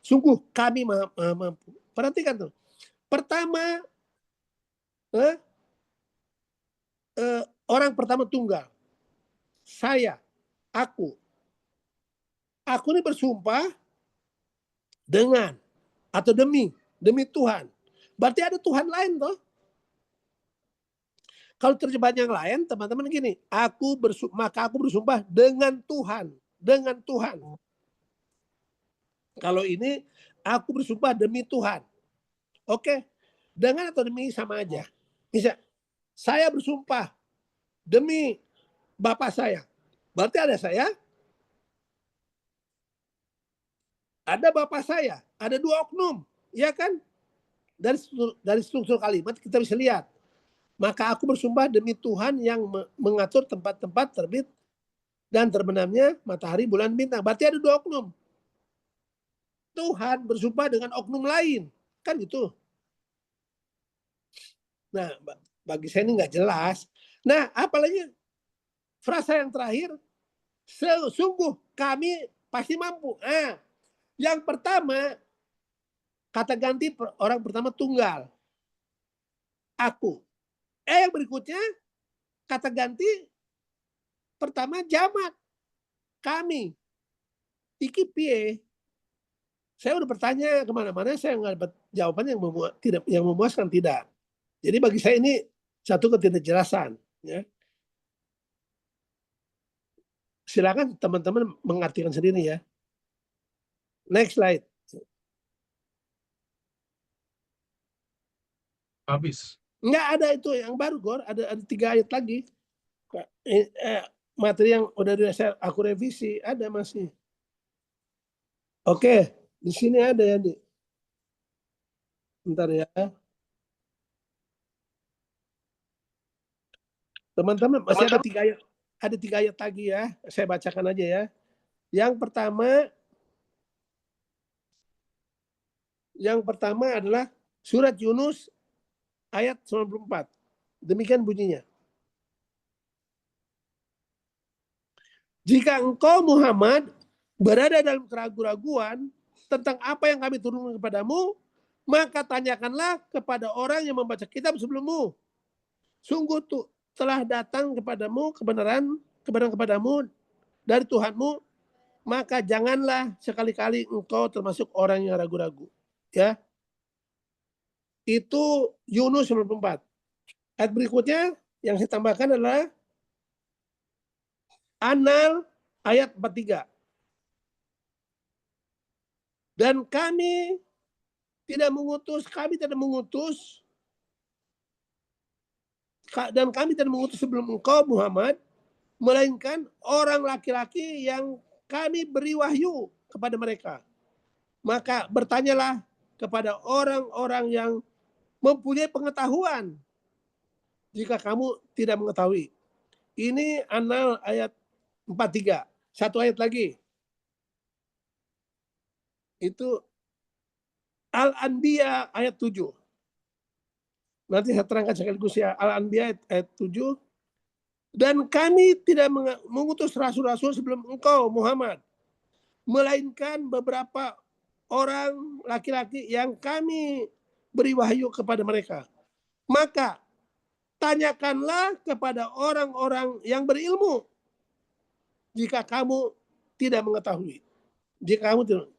Sungguh kami mampu. Perhatikan tuh. Pertama, orang pertama tunggal. Saya, aku ini bersumpah dengan atau demi Tuhan. Berarti ada Tuhan lain toh. Kalau terjemahan yang lain, teman-teman gini, maka aku bersumpah dengan Tuhan. Kalau ini, aku bersumpah demi Tuhan. Oke, dengan atau demi sama aja. Bisa, saya bersumpah demi Bapak saya. Berarti ada saya, ada Bapak saya, ada dua oknum, ya kan? Dari struktur kalimat kita bisa lihat. Maka aku bersumpah demi Tuhan yang mengatur tempat-tempat terbit dan terbenamnya matahari, bulan, bintang. Berarti ada dua oknum. Tuhan bersumpah dengan oknum lain. Kan gitu. Nah, bagi saya ini nggak jelas. Nah, apalagi frasa yang terakhir, sungguh kami pasti mampu. Nah, yang pertama, Kata ganti orang pertama tunggal. Aku. Yang berikutnya kata ganti pertama jamak. Kami. Iki piye. Saya udah bertanya kemana-mana, saya nggak dapat jawaban yang memuaskan, tidak. Jadi bagi saya ini satu ketidakjelasan. Ya. Silakan teman-teman mengartikan sendiri ya. Next slide. Habis. Nggak ada itu yang baru, Gor. Ada 3 ayat lagi. Materi yang udah aku revisi ada masih. Oke, di sini ada ya, Di. Bentar ya. Teman-teman masih ada 3 ayat. Ada 3 ayat lagi ya. Saya bacakan aja ya. Yang pertama adalah surat Yunus ayat 94. Demikian bunyinya. Jika engkau Muhammad berada dalam keraguan-raguan tentang apa yang kami turunkan kepadamu, maka tanyakanlah kepada orang yang membaca kitab sebelummu. Sungguh telah datang kepadamu kebenaran kepadamu dari Tuhanmu, maka janganlah sekali-kali engkau termasuk orang yang ragu-ragu. Ya. Itu Yunus 94. Ayat berikutnya yang saya tambahkan adalah An-Nahl ayat 43. Dan kami tidak mengutus sebelum engkau Muhammad, melainkan orang laki-laki yang kami beri wahyu kepada mereka. Maka bertanyalah kepada orang-orang yang mempunyai pengetahuan jika kamu tidak mengetahui. Ini An-Nahl ayat 43. Satu ayat lagi. Itu Al-Anbiya ayat 7. Nanti saya terangkan sekaligus ya. Al-Anbiya ayat 7. Dan kami tidak mengutus rasul-rasul sebelum engkau Muhammad, melainkan beberapa orang laki-laki yang kami beri wahyu kepada mereka. Maka tanyakanlah kepada orang-orang yang berilmu jika kamu tidak mengetahui. Jika kamu tidak.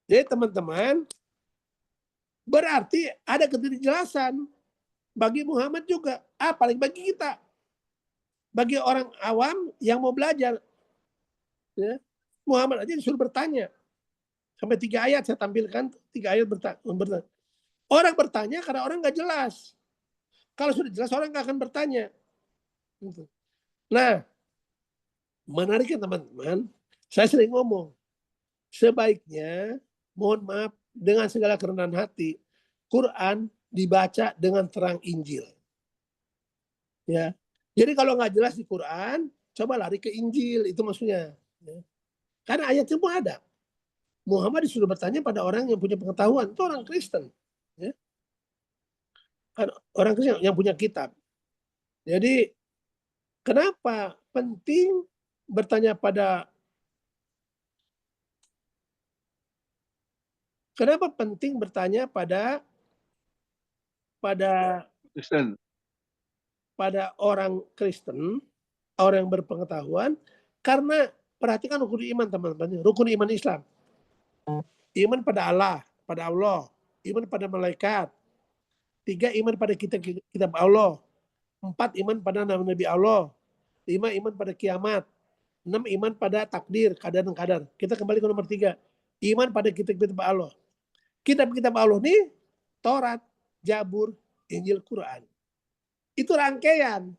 Jadi teman-teman, berarti ada ketidakjelasan bagi Muhammad juga, apalagi bagi kita. Bagi orang awam yang mau belajar, ya, Muhammad aja disuruh bertanya. Sampai 3 ayat saya tampilkan, 3 ayat bertanya. Orang bertanya karena orang nggak jelas. Kalau sudah jelas orang nggak akan bertanya. Nah, menariknya teman-teman, saya sering ngomong, sebaiknya, mohon maaf, dengan segala kerendahan hati, Quran dibaca dengan terang Injil. Ya. Jadi kalau nggak jelas di Quran, coba lari ke Injil, itu maksudnya. Ya. Karena ayat semua ada. Muhammad disuruh bertanya pada orang yang punya pengetahuan, itu orang Kristen. Ya. Orang Kristen yang punya kitab. Jadi kenapa penting bertanya pada Kristen. Pada orang Kristen, orang yang berpengetahuan, karena perhatikan rukun iman teman-teman, rukun iman Islam. Iman pada Allah, iman pada malaikat. 3, iman pada kitab Allah. 4, iman pada nabi Allah. 5, iman pada kiamat. 6, iman pada takdir, kadar dan kadar. Kita kembali ke nomor 3. Iman pada kitab-kitab Allah. Kitab-kitab Allah ini Taurat, Zabur, Injil, Quran. Itu rangkaian.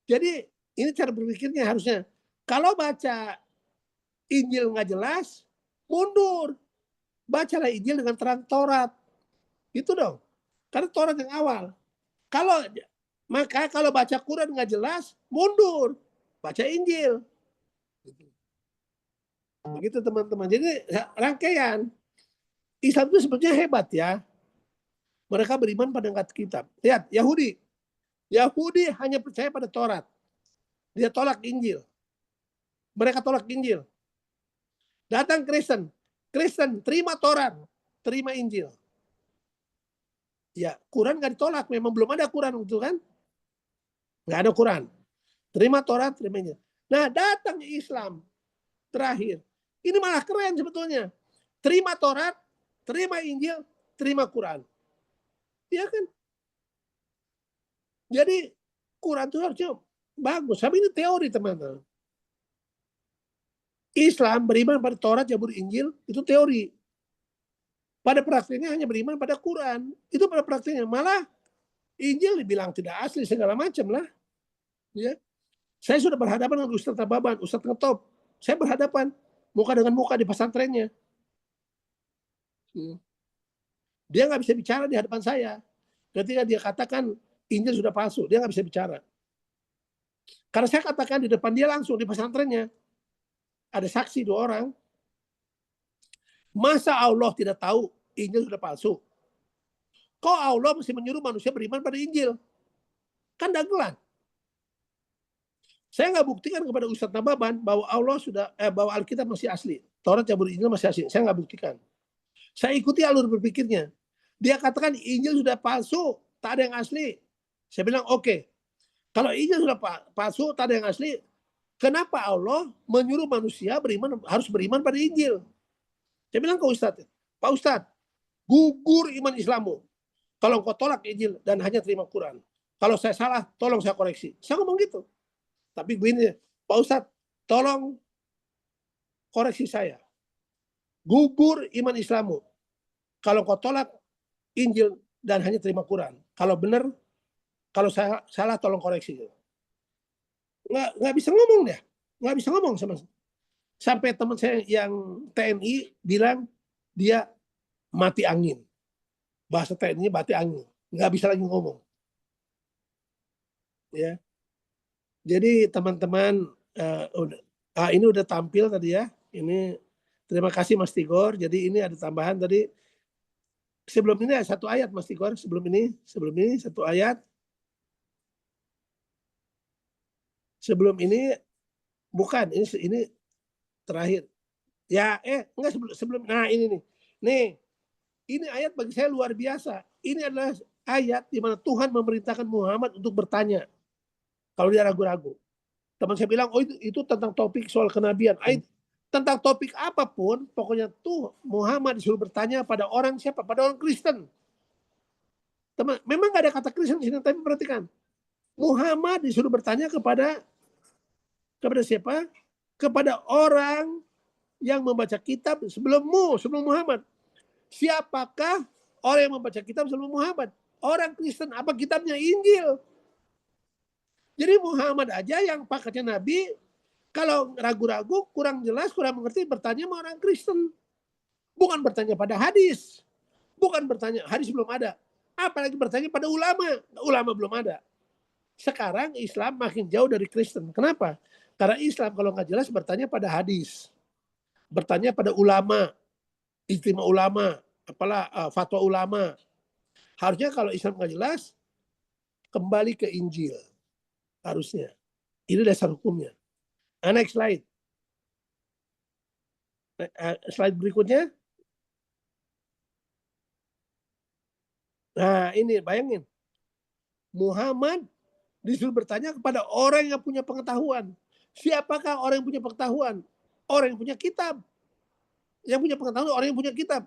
Jadi ini cara berpikirnya harusnya. Kalau baca Injil nggak jelas, mundur. Bacalah Injil dengan terang Taurat. Itu dong. Karena Taurat yang awal. Maka kalau baca Quran nggak jelas, mundur. Baca Injil. Begitu teman-teman. Jadi rangkaian. Islam itu sebetulnya hebat ya. Mereka beriman pada kitab. Lihat, Yahudi hanya percaya pada Taurat. Dia tolak Injil. Mereka tolak Injil. Datang Kristen terima Taurat. terima Injil. Ya, Quran nggak ditolak, memang belum ada Quran itu kan? Nggak ada Quran. Terima Taurat, terima Injil. Nah, datang Islam terakhir. Ini malah keren sebetulnya. Terima Taurat, terima Injil, terima Quran. Iya kan? Jadi Quran itu harusnya bagus. Tapi ini teori, teman-teman. Islam beriman pada Taurat, Zabur, Injil, itu teori. Pada praktiknya hanya beriman pada Quran. Itu pada praktiknya. Malah Injil dibilang tidak asli, segala macam lah. Ya. Saya sudah berhadapan dengan Ustadz Tababan, Ustadz Ngetop. Saya berhadapan muka dengan muka di pesantrennya. Dia nggak bisa bicara di hadapan saya. Ketika dia katakan Injil sudah palsu, dia nggak bisa bicara. Karena saya katakan di depan dia langsung di pesantrennya. Ada saksi 2 orang. Masa Allah tidak tahu Injil sudah palsu? Kok Allah mesti menyuruh manusia beriman pada Injil? Kan dagelan. Saya nggak buktikan kepada Ustadz Nababan bahwa bahwa Alkitab masih asli. Taurat, Zabur, Injil masih asli. Saya nggak buktikan. Saya ikuti alur berpikirnya. Dia katakan Injil sudah palsu, tak ada yang asli. Saya bilang oke. Kalau Injil sudah palsu, tak ada yang asli, kenapa Allah menyuruh manusia harus beriman pada Injil? Saya bilang ke Ustadz, Pak Ustadz, gugur iman Islammu. Kalau engkau tolak Injil dan hanya terima Quran. Kalau saya salah, tolong saya koreksi. Saya ngomong gitu. Tapi begini, Pak Ustadz, tolong koreksi saya. Gugur iman Islammu. Kalau kau tolak Injil dan hanya terima Quran. Kalau benar, kalau saya salah, tolong koreksi. Nggak bisa ngomong dia. Nggak bisa ngomong sama saya. Sampai teman saya yang TNI bilang dia mati angin. Bahasa TNI mati angin. Nggak bisa lagi ngomong. Ya. Jadi teman-teman, ini udah tampil tadi ya. Ini terima kasih Mas Tigor. Jadi ini ada tambahan tadi. Sebelum ini ada 1 ayat Mas Tigor. Sebelum ini 1 ayat. Sebelum ini bukan. Ini terakhir. Ya, enggak sebelum. Nah ini nih. Nih, ini ayat bagi saya luar biasa. Ini adalah ayat di mana Tuhan memerintahkan Muhammad untuk bertanya. Kalau dia ragu-ragu. Teman saya bilang, oh itu tentang topik soal kenabian. Tentang topik apapun, pokoknya tuh Muhammad disuruh bertanya pada orang siapa? Pada orang Kristen. Teman, memang gak ada kata Kristen di sini, tapi perhatikan. Muhammad disuruh bertanya kepada siapa? Kepada orang yang membaca kitab sebelum Muhammad. Siapakah orang yang membaca kitab sebelum Muhammad? Orang Kristen. Apa kitabnya? Injil. Jadi Muhammad aja yang paketnya Nabi, kalau ragu-ragu, kurang jelas, kurang mengerti, bertanya sama orang Kristen. Bukan bertanya pada hadis. Bukan bertanya, hadis belum ada. Apalagi bertanya pada ulama. Ulama belum ada. Sekarang Islam makin jauh dari Kristen. Kenapa? Karena Islam kalau nggak jelas bertanya pada hadis. Bertanya pada ulama. Ijtima ulama. Apalah fatwa ulama. Harusnya kalau Islam nggak jelas, kembali ke Injil. Harusnya. Ini dasar hukumnya. Next slide. Slide berikutnya. Nah ini bayangin. Muhammad disuruh bertanya kepada orang yang punya pengetahuan. Siapakah orang yang punya pengetahuan? Orang yang punya kitab. Yang punya pengetahuan orang yang punya kitab.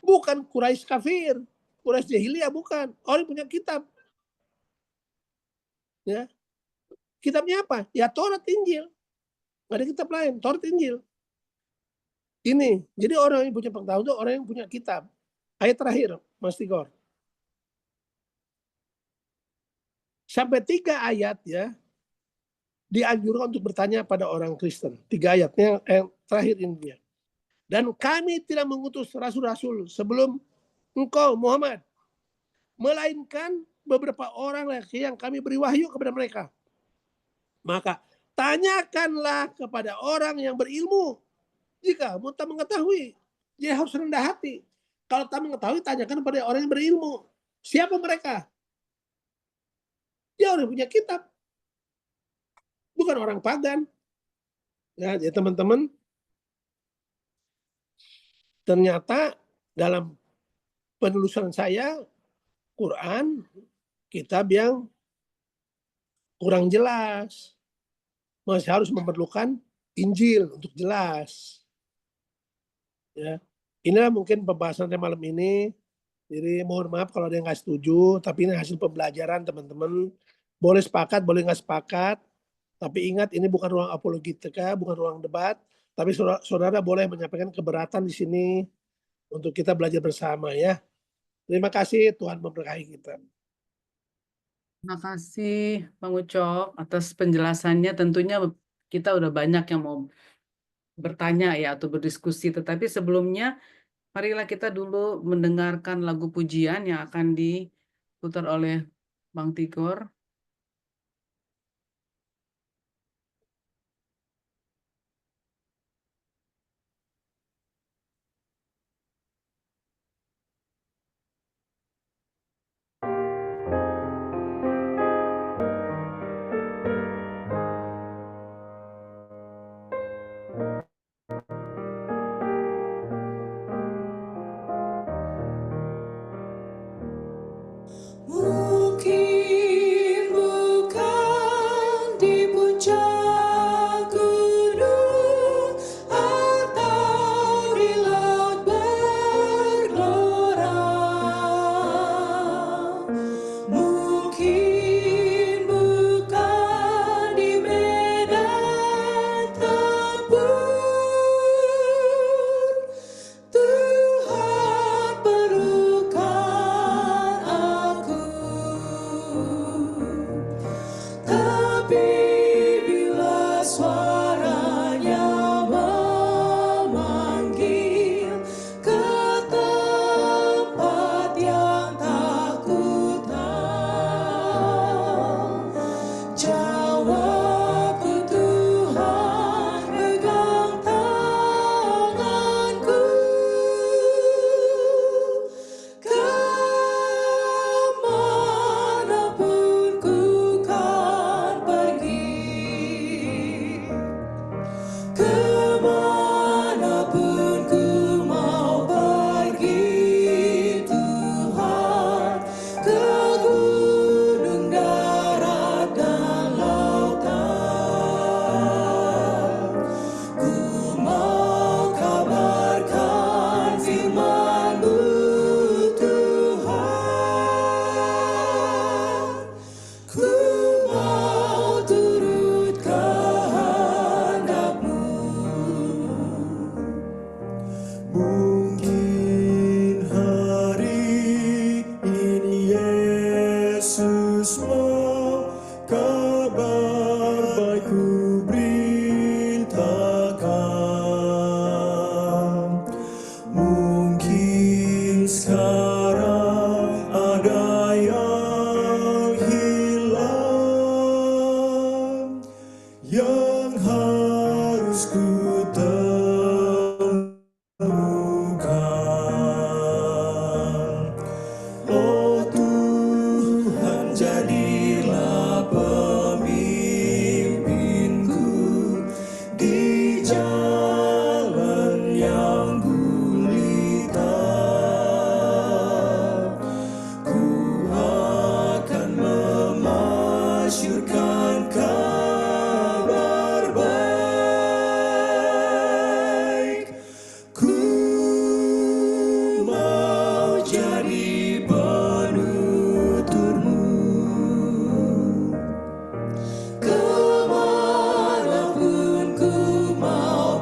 Bukan Quraisy kafir. Quraisy jahiliyah bukan. Orang yang punya kitab. Ya. Kitabnya apa? Ya Taurat, Injil. Nggak ada kitab lain. Taurat, Injil. Ini. Jadi orang yang punya pengetahuan itu orang yang punya kitab. Ayat terakhir, Mas Tigor. Sampai 3 ayat ya. Dianjurkan untuk bertanya pada orang Kristen. 3 ayatnya yang terakhir ini. Dan kami tidak mengutus rasul-rasul sebelum engkau Muhammad. Melainkan beberapa orang lagi yang kami beri wahyu kepada mereka. Maka tanyakanlah kepada orang yang berilmu. Jika kamu tak mengetahui, dia harus rendah hati. Kalau tak mengetahui, tanyakan kepada orang yang berilmu. Siapa mereka? Dia orang yang punya kitab. Bukan orang pagan. Ya teman-teman. Ternyata dalam penelusuran saya, Quran, kitab yang kurang jelas. Masih harus memerlukan Injil untuk jelas. Ya. Inilah mungkin pembahasannya malam ini. Jadi mohon maaf kalau ada yang nggak setuju, tapi ini hasil pembelajaran teman-teman. Boleh sepakat, boleh nggak sepakat. Tapi ingat ini bukan ruang apologetika, bukan ruang debat. Tapi saudara boleh menyampaikan keberatan di sini untuk kita belajar bersama ya. Terima kasih, Tuhan memberkahi kita. Terima kasih Bang Ucok atas penjelasannya. Tentunya kita udah banyak yang mau bertanya ya atau berdiskusi. Tetapi sebelumnya marilah kita dulu mendengarkan lagu pujian yang akan diputar oleh Bang Tigor. Mungkin bukan di puncak gunung atau di laut bergelora, mungkin bukan di medan tempur, Tuhan perlukan aku. Tapi bila suaranya memanggil ke tempat yang tak ku tahu, jawabku Tuhan, pegang tanganku, kemanapun ku kan pergi, kemanapun ku mau pergi Tuhan, ke gunung, darat, dan lautan, ku mau kabarkan firman-Mu Tuhan, ku mau turut kehendak-Mu. Mungkin hari ini Yesus mau kabar baik ku beritakan. Mungkin sekarang ada yang hilang, yang harus ku temukan. Oh Tuhan, jadilah pemimpinku di jalan yang gulita. Ku akan memasyurkan kabar baik. Ku mau jadi penuturmu, kemanapun ku mau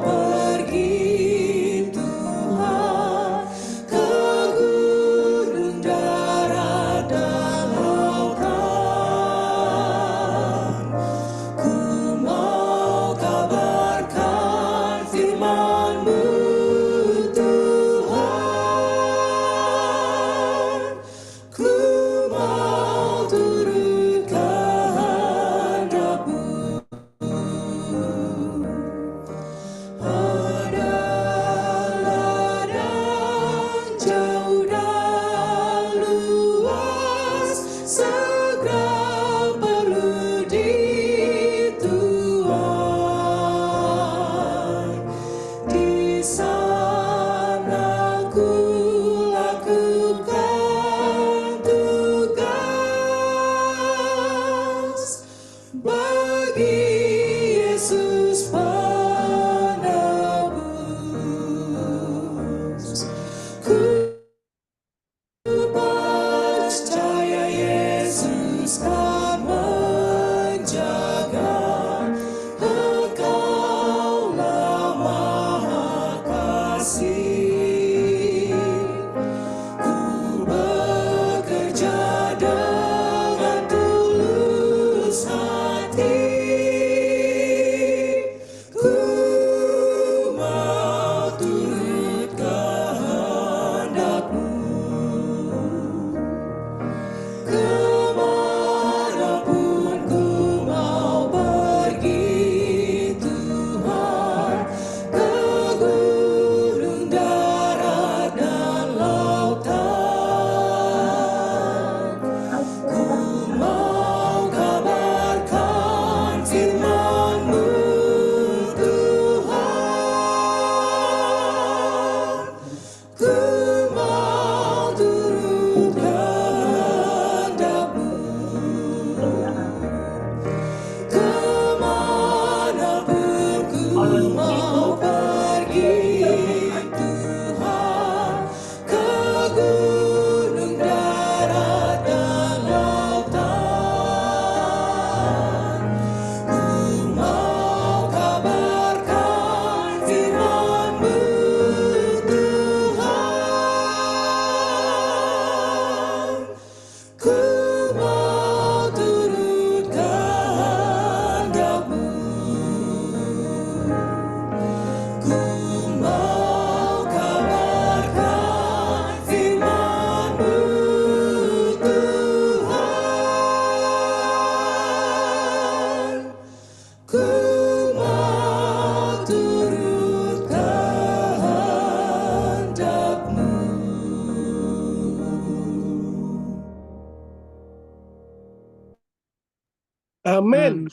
Amin.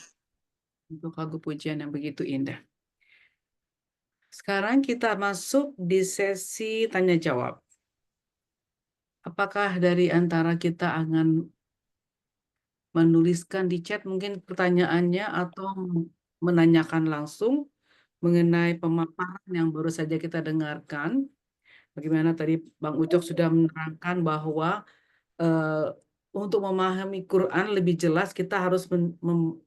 untuk lagu pujian yang begitu indah. Sekarang kita masuk di sesi tanya jawab. Apakah dari antara kita akan menuliskan di chat mungkin pertanyaannya atau menanyakan langsung mengenai pemaparan yang baru saja kita dengarkan? Bagaimana tadi Bang Ucok sudah menerangkan bahwa untuk memahami Quran lebih jelas kita harus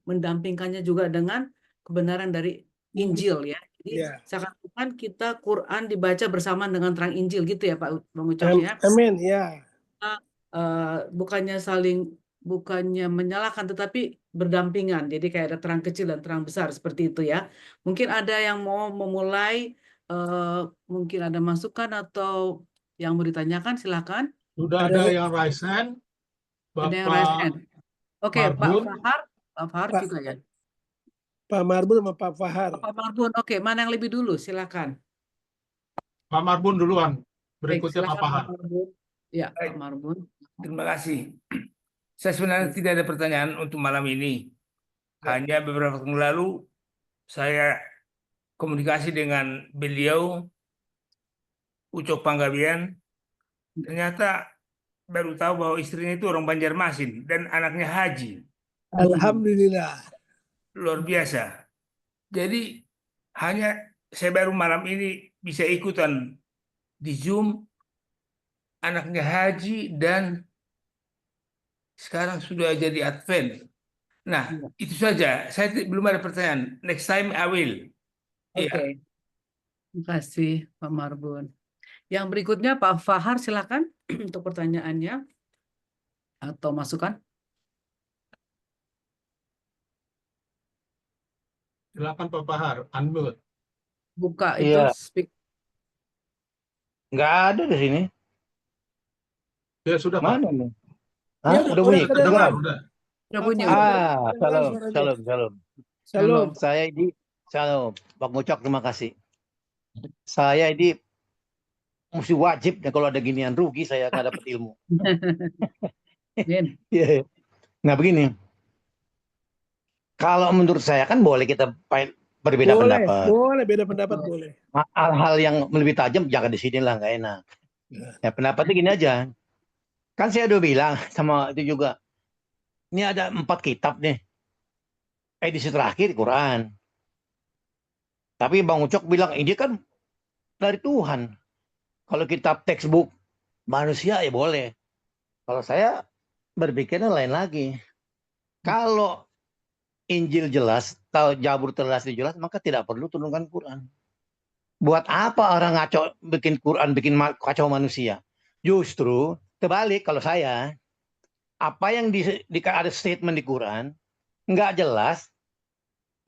mendampingkannya juga dengan kebenaran dari Injil ya. Jadi Ya. seakan-akan kita Quran dibaca bersamaan dengan terang Injil gitu ya Pak Bang Ucok ya. Amin. Ya. Bukannya menyalahkan tetapi berdampingan. Jadi kayak ada terang kecil dan terang besar seperti itu ya. Mungkin ada yang mau memulai, mungkin ada masukan atau yang mau ditanyakan silakan. Sudah ada yang raise hand. Ada yang raise hand. Oke, Pak Marbun. Fahar Pak. juga ya. Pak Marbun sama Pak Fahar. Pak Marbun, oke, mana yang lebih dulu? Silakan. Pak Marbun duluan. Baik, Berikutnya Pak silakan Fahar. Pak Marbun. Ya, Pak Baik. Marbun. Terima kasih. Saya sebenarnya tidak ada pertanyaan untuk malam ini. Hanya beberapa waktu lalu saya komunikasi dengan beliau, Ucok Panggabean. Ternyata baru tahu bahwa istrinya itu orang Banjarmasin dan anaknya haji. Alhamdulillah. Luar biasa. Jadi hanya saya baru malam ini bisa ikutan di Zoom, anaknya haji dan sekarang sudah jadi Advent. Nah, itu saja. Saya belum ada pertanyaan. Next time I will. Oke. Iya. Terima kasih Pak Marbun. Yang berikutnya Pak Fahar silakan untuk pertanyaannya atau masukan. Silakan Pak Fahar. Unmute. Buka Iya. itu speak. Nggak ada di sini. Ya sudah Pak. Mana nih? Hah? Ya, Udah bunyi? udah Kedengeran? Udah. Udah bunyi. Pak Fahar. Shalom. Shalom. Saya ini, shalom. Pak Ngocok, terima kasih. Saya ini mesti wajib kalau ada ginian, rugi saya nggak dapat ilmu. Iya. Nah begini, kalau menurut saya kan boleh kita berbeda pendapat. Boleh, beda pendapat boleh. Hal-hal yang lebih tajam jangan di sini lah, nggak enak. Ya pendapatnya gini aja. Kan saya udah bilang sama itu juga. Ini ada 4 kitab nih. Edisi terakhir Quran. Tapi Bang Ucok bilang ini kan dari Tuhan. Kalau kitab textbook manusia ya boleh. Kalau saya berpikirnya lain lagi. Kalau Injil jelas, atau Zabur jelas, maka tidak perlu turunkan Quran. Buat apa orang ngaco bikin Quran, bikin kacau manusia? Justru terbalik kalau saya, apa yang ada statement di Quran nggak jelas,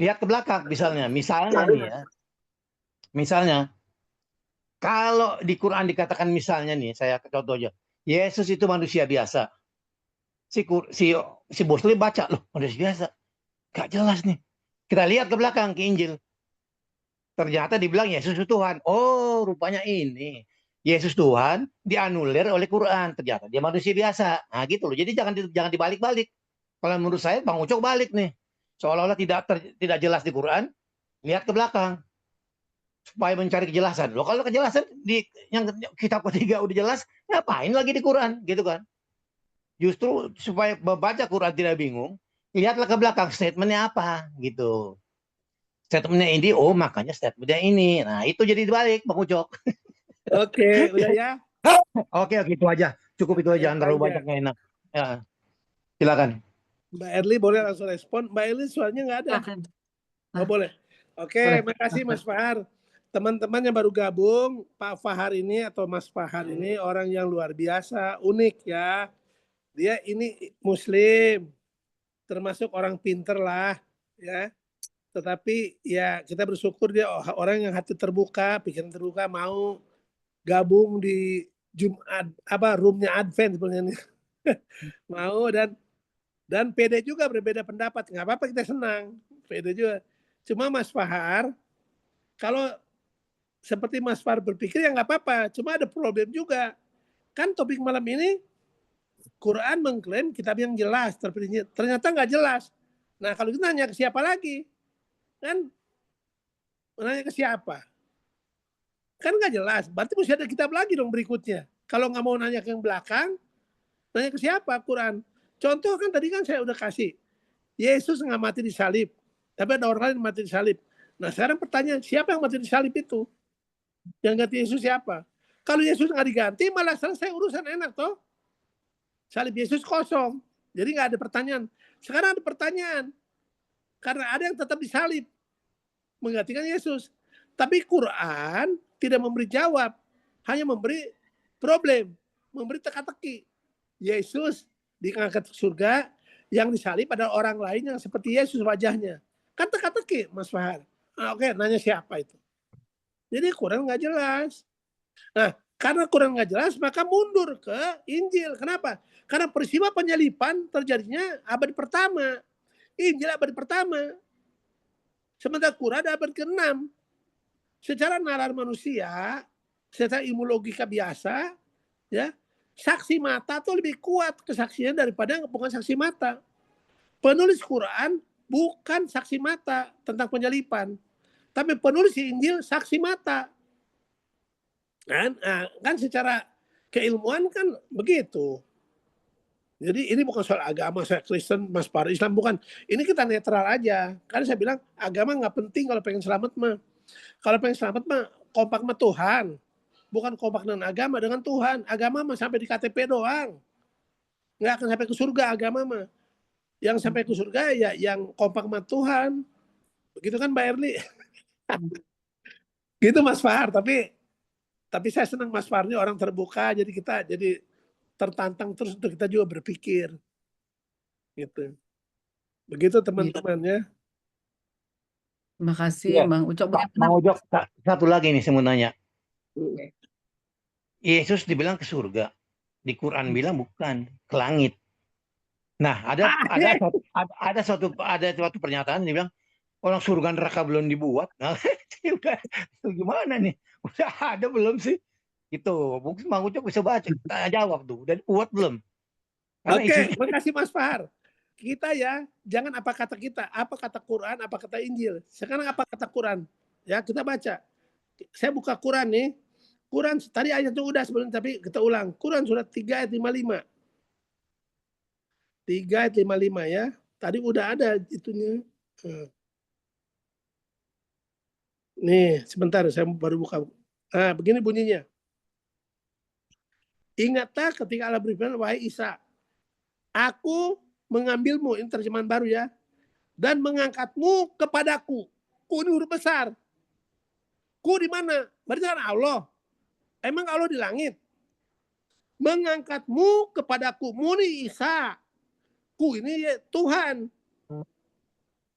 lihat ke belakang misalnya nih ya. Misalnya kalau di Quran dikatakan misalnya nih, saya contoh aja, Yesus itu manusia biasa. Si Muslim baca loh manusia biasa. Gak jelas nih. Kita lihat ke belakang ke Injil. Ternyata dibilang Yesus itu Tuhan. Oh, rupanya ini. Yesus Tuhan dianulir oleh Quran. Ternyata dia manusia biasa. Nah, gitu loh. Jadi jangan dibalik-balik. Kalau menurut saya Bang Ucok balik nih. Seolah-olah tidak jelas di Quran, lihat ke belakang. Supaya mencari kejelasan. Loh, kalau kejelasan di yang kitab ketiga udah jelas, ngapain lagi di Quran, gitu kan? Justru supaya membaca Quran tidak bingung, lihatlah ke belakang statementnya apa, gitu. Statementnya ini, oh makanya statementnya ini. Nah itu jadi dibalik, Bang Ucok. Oke, udah ya. Oke, itu aja. Cukup itu aja, jangan terlalu banyak nggak enak. Ya. Silakan. Mbak Erli boleh langsung respon. Mbak Erli soalnya nggak ada. Oh boleh. Oke, makasih Mas Fahar. Teman-teman yang baru gabung, Pak Fahar ini atau Mas Fahar ini orang yang luar biasa, unik ya. Dia ini Muslim, termasuk orang pinter lah, ya. Tetapi ya kita bersyukur dia orang yang hati terbuka, pikiran terbuka, mau gabung di Jumat roomnya Advent sebenarnya. Mau dan pede juga berbeda pendapat, nggak apa-apa, kita senang, pede juga. Cuma Mas Fahar, kalau seperti Mas Fahar berpikir ya nggak apa-apa, cuma ada problem juga. Kan topik malam ini Quran mengklaim kitab yang jelas, ternyata nggak jelas. Nah kalau kita nanya ke siapa lagi? Kan nanya ke siapa? Kan nggak jelas. Berarti mesti ada kitab lagi dong berikutnya. Kalau nggak mau nanya ke yang belakang, nanya ke siapa Quran? Contoh kan tadi kan saya udah kasih. Yesus nggak mati di salib. Tapi ada orang lain yang mati di salib. Nah sekarang pertanyaan, siapa yang mati di salib itu? Yang ganti Yesus siapa? Kalau Yesus nggak diganti, malah selesai urusan, enak toh. Salib Yesus kosong. Jadi nggak ada pertanyaan. Sekarang ada pertanyaan. Karena ada yang tetap disalib. Menggantikan Yesus. Tapi Quran tidak memberi jawab. Hanya memberi problem. Memberi teka-teki. Yesus diangkat ke surga. Yang disalib adalah orang lain yang seperti Yesus wajahnya. Kan teka-teki, Mas Fahar. Oke, nanya siapa itu? Jadi Quran nggak jelas. Nah, karena Quran nggak jelas, maka mundur ke Injil. Kenapa? Karena peristiwa penyalipan terjadinya abad pertama. Injil abad pertama. Sementara Quran abad ke-6. Secara nalar manusia, secara ilmu logika biasa, ya, saksi mata itu lebih kuat kesaksian daripada bukan saksi mata. Penulis Quran bukan saksi mata tentang penyalipan. Tapi penulis Injil saksi mata. Kan secara keilmuan kan begitu. Jadi ini bukan soal agama, soal Kristen, Mas Fahar, Islam, bukan. Ini kita netral aja. Karena saya bilang agama nggak penting kalau pengen selamat mah. Kalau pengen selamat mah kompak sama Tuhan. Bukan kompak dengan agama, dengan Tuhan. Agama mah sampai di KTP doang. Nggak akan sampai ke surga agama mah. Yang sampai ke surga ya yang kompak sama Tuhan. Begitu kan Mbak Erli? Gitu Mas Fahar, tapi saya senang Mas Fahar ini orang terbuka, jadi kita jadi tertantang terus untuk kita juga berpikir. Gitu. Begitu teman-teman ya. Terima kasih Iya. Bang Ucok. Bang Ucok, satu lagi nih saya mau nanya. Yesus dibilang ke surga. Di Quran bilang bukan, ke langit. Nah, ada suatu pernyataan dia bilang orang surga neraka belum dibuat. Nah, udah gimana nih? Udah ada belum sih? Itu mungkin Bang Ucok bisa baca, jawab tuh. Udah buat belum? Oke, makasih Mas Fahar. Kita ya, jangan apa kata kita, apa kata Quran, apa kata Injil. Sekarang apa kata Quran? Ya, kita baca. Saya buka Quran nih. Quran tadi ayat itu udah sebelum, tapi kita ulang. Quran surat 3 ayat 55. 3 ayat 55 ya. Tadi udah ada itunya. Nih, sebentar saya baru buka. Nah, begini bunyinya. Ingatlah ketika Allah berfirman, wahai Isa, aku mengambilmu, ini terjemahan baru ya, dan mengangkatmu kepadaku. Ku ini huruf besar. Ku di mana? Berarti kan Allah. Emang Allah di langit? Mengangkatmu kepadaku. Muni Isa. Ku ini ya Tuhan.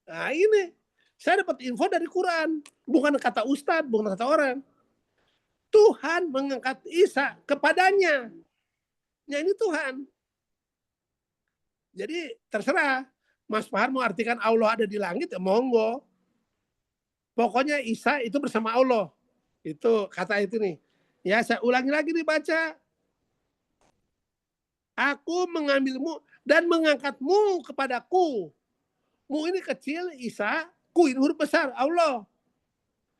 Nah ini. Saya dapat info dari Quran. Bukan kata Ustadz, bukan kata orang. Tuhan mengangkat Isa kepadanya. Ya ini Tuhan. Jadi terserah. Mas Fahar mau artikan Allah ada di langit, ya monggo. Pokoknya Isa itu bersama Allah. Itu kata itu nih. Ya saya ulangi lagi dibaca. Aku mengambilmu dan mengangkatmu kepadaku. Mu ini kecil, Isa. Ku ini huruf besar, Allah.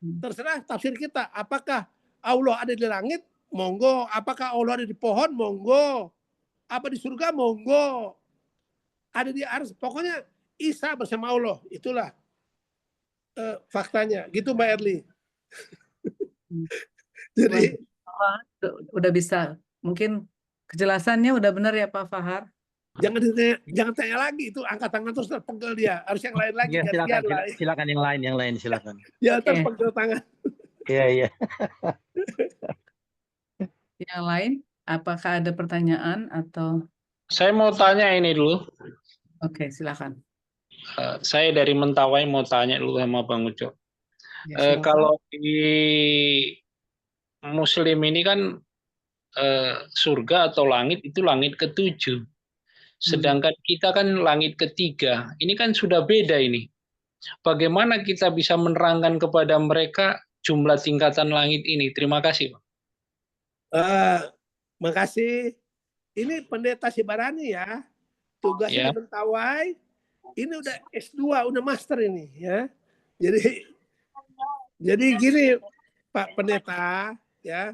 Terserah tafsir kita. Apakah Allah ada di langit? Monggo. Apakah Allah ada di pohon? Monggo. Apa di surga? Monggo. Ada di ars. Pokoknya Isa bersama Allah. Itulah faktanya. Gitu Mbak Erli. Jadi udah bisa. Mungkin kejelasannya udah benar ya Pak Fahar? Jangan tanya lagi, itu angkat tangan terus terpegel dia. Harus yang lain lagi. Ya, silakan yang lain silakan. Ya terpegel tangan. Iya. Yang lain, apakah ada pertanyaan atau? Saya mau tanya ini dulu. Oke, silakan. Saya dari Mentawai mau tanya dulu sama Bang Ucok. Ya, kalau di Muslim ini kan surga atau langit itu langit ke-7. Sedangkan kita kan langit ke-3. Ini kan sudah beda ini. Bagaimana kita bisa menerangkan kepada mereka jumlah tingkatan langit ini? Terima kasih, Pak. Makasih. Ini Pendeta Sibarani ya. Tugasnya Mentawai. ini udah S2, udah master ini ya. Jadi gini Pak Pendeta ya,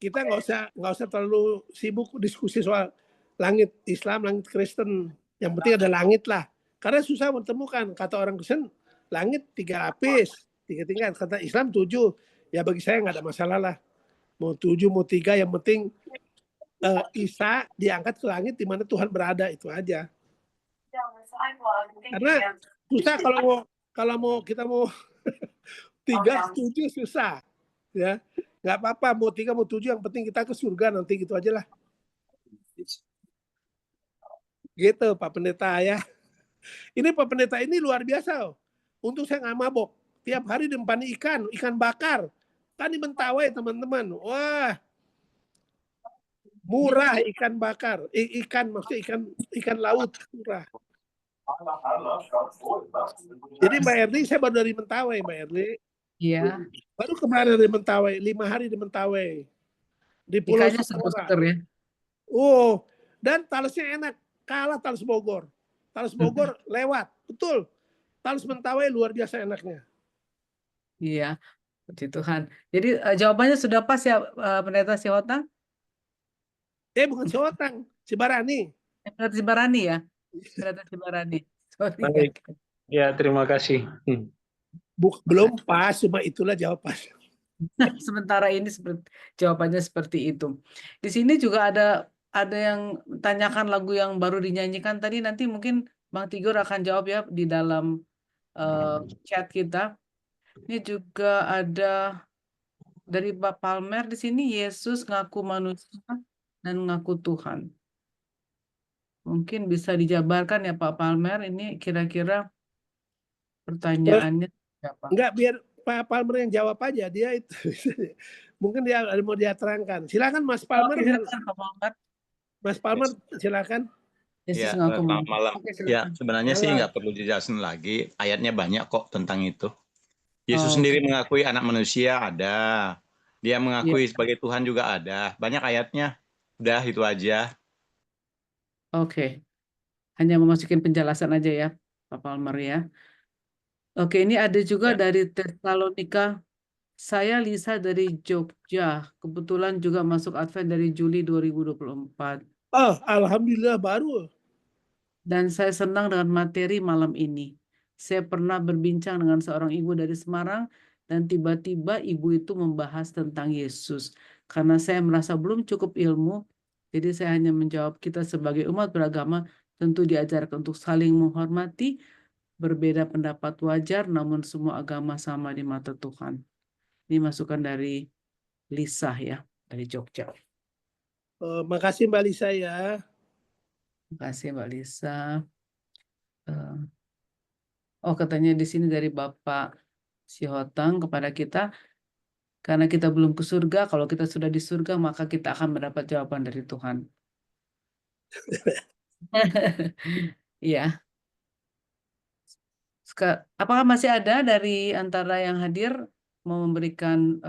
kita nggak usah terlalu sibuk diskusi soal langit Islam, langit Kristen. Yang penting ada langit lah. Karena susah menemukan, kata orang Kristen langit 3 lapis, 3 tingkat. Kata Islam 7. Ya bagi saya nggak ada masalah lah. Mau 7, mau 3, yang penting Isa diangkat ke langit di mana Tuhan berada, itu aja. Karena susah kalau kita mau 3 7 susah ya. Nggak apa-apa, mau 3 mau 7, yang penting kita ke surga nanti, gitu aja lah. Gitu Pak Pendeta ya. Ini Pak Pendeta ini luar biasa. Untuk saya nggak mabok. Tiap hari diempani ikan bakar. Kan di Mentawai teman-teman. Wah, murah ikan bakar. Maksudnya ikan laut murah. Jadi Mbak Erli, saya baru dari Mentawai Mbak Erli. Iya. Baru kemarin dari Mentawai, 5 hari di Mentawai. Di Pulau Ikannya seger-seger ya. Oh, dan talesnya enak. Kalah Tales Bogor. Tales Bogor lewat, betul. Tales Mentawai luar biasa enaknya. Iya, puji Tuhan. Jadi jawabannya sudah pas ya, Pendeta Sihotang? Bukan Sihotang, Cibarani. Pendeta Cibarani ya? Pendeta Cibarani. Sorry. Baik. Ya, terima kasih. Belum pas, cuma itulah jawaban. Sementara ini jawabannya seperti itu. Di sini juga ada yang tanyakan lagu yang baru dinyanyikan tadi, nanti mungkin Bang Tigor akan jawab ya di dalam chat kita. Ini juga ada dari Pak Palmer di sini, Yesus ngaku manusia dan ngaku Tuhan. Mungkin bisa dijabarkan ya Pak Palmer, ini kira-kira pertanyaannya siapa? Enggak, biar Pak Palmer yang jawab aja, dia itu. Mungkin dia mau dia terangkan. Silakan Mas Palmer. Silakan Pak Palmer. Mas Palmer, silakan. Yesus Ya, ngaku selamat malam. Ya, sebenarnya sih Malam. nggak perlu dijelasin lagi. Ayatnya banyak kok tentang itu. Yesus sendiri mengakui anak manusia ada. Dia mengakui sebagai Tuhan juga ada. Banyak ayatnya. Udah, itu aja. Oke. Hanya memasukin penjelasan aja ya, Pak Palmer ya. Oke, ini ada juga dari Tesalonika. Saya Lisa dari Jogja. Kebetulan juga masuk Advent dari Juli 2024. Oh, alhamdulillah baru. Dan saya senang dengan materi malam ini. Saya pernah berbincang dengan seorang ibu dari Semarang dan tiba-tiba ibu itu membahas tentang Yesus. Karena saya merasa belum cukup ilmu, jadi saya hanya menjawab, kita sebagai umat beragama tentu diajarkan untuk saling menghormati, berbeda pendapat wajar, namun semua agama sama di mata Tuhan. Ini masukan dari Lisa ya, dari Jogja. Makasih Mbak Lisa ya. Terima kasih Mbak Lisa. Oh, katanya di sini dari Bapak Sihotang kepada kita, karena kita belum ke surga, kalau kita sudah di surga, maka kita akan mendapat jawaban dari Tuhan. Iya. Apakah masih ada dari antara yang hadir mau memberikan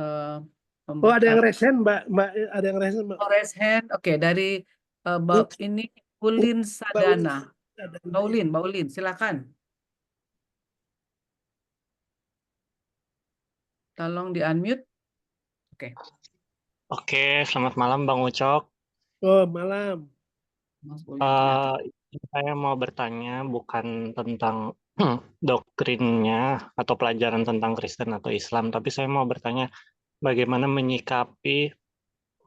Oh, ada yang resen, Mbak. Ada yang resen, Mbak. Oh, raise hand. Oke, dari ini Ulin Sadana. Mbak Ulin, silakan. Tolong di-unmute. Oke. Oke, selamat malam Bang Ucok. Oh, malam. Saya mau bertanya bukan tentang doktrinnya atau pelajaran tentang Kristen atau Islam, tapi saya mau bertanya bagaimana menyikapi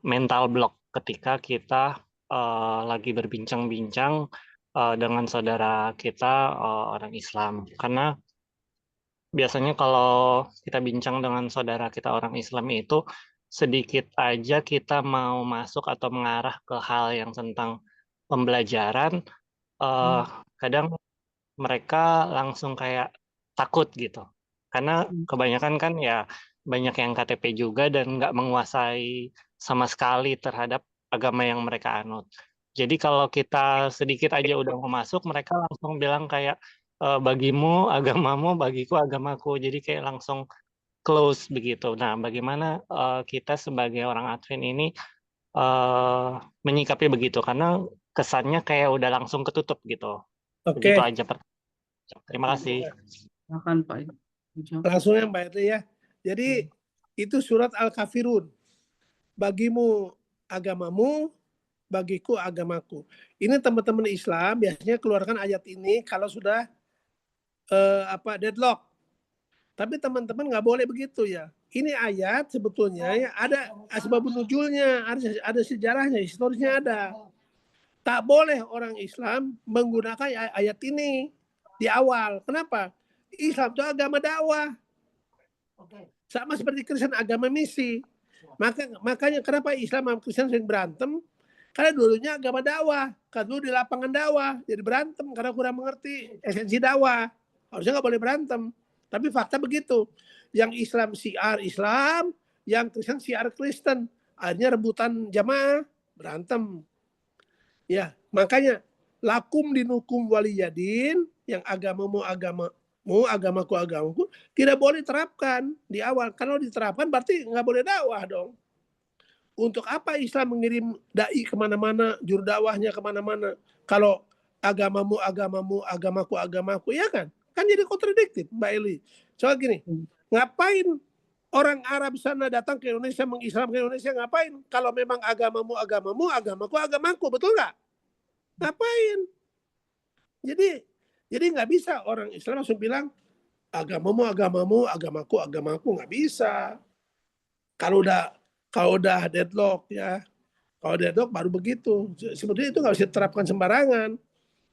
mental block ketika kita lagi berbincang-bincang dengan saudara kita orang Islam. Karena biasanya kalau kita bincang dengan saudara kita orang Islam itu sedikit aja kita mau masuk atau mengarah ke hal yang tentang pembelajaran, kadang mereka langsung kayak takut gitu. Karena kebanyakan kan ya banyak yang KTP juga dan nggak menguasai sama sekali terhadap agama yang mereka anut. Jadi kalau kita sedikit aja udah mau masuk, mereka langsung bilang kayak bagimu agamamu, bagiku agamaku. Jadi kayak langsung close begitu. Nah, bagaimana kita sebagai orang Advent ini menyikapi begitu? Karena kesannya kayak udah langsung ketutup gitu. Oke. Begitu aja. Terima kasih. Silakan Pak Ujo. Langsung ya Mbak Erli ya. Jadi itu surat Al-Kafirun. Bagimu agamamu, bagiku agamaku. Ini teman-teman Islam biasanya keluarkan ayat ini kalau sudah deadlock. Tapi teman-teman nggak boleh begitu ya. Ini ayat sebetulnya ya ada asbabun nuzulnya, ada sejarahnya, historisnya ada. Tak boleh orang Islam menggunakan ayat ini di awal. Kenapa? Islam itu agama dakwah. Sama seperti Kristen agama misi. Makanya kenapa Islam sama Kristen sering berantem? Karena dulunya agama dakwah. Kan dulu di lapangan dakwah. Jadi berantem karena kurang mengerti esensi dakwah. Harusnya nggak boleh berantem. Tapi fakta begitu. Yang Islam syiar Islam, yang Kristen syiar Kristen. Akhirnya rebutan jamaah, berantem. Ya, makanya lakum dinukum waliyadin, yang agamamu agamaku agamaku, tidak boleh diterapkan di awal. Kalau diterapkan berarti nggak boleh dakwah dong. Untuk apa Islam mengirim dai kemana-mana, juru dakwahnya kemana-mana? Kalau agamamu agamaku, ya kan? Kan jadi kontradiktif, Mbak Eli. Soal gini, ngapain orang Arab sana datang ke Indonesia, mengislamkan Indonesia, ngapain? Kalau memang agamamu agamaku, betul nggak? Ngapain? Jadi nggak bisa orang Islam langsung bilang agamamu agamaku, nggak bisa. Kalau udah deadlock ya, kalau deadlock baru begitu. Sebetulnya itu nggak bisa diterapkan sembarangan.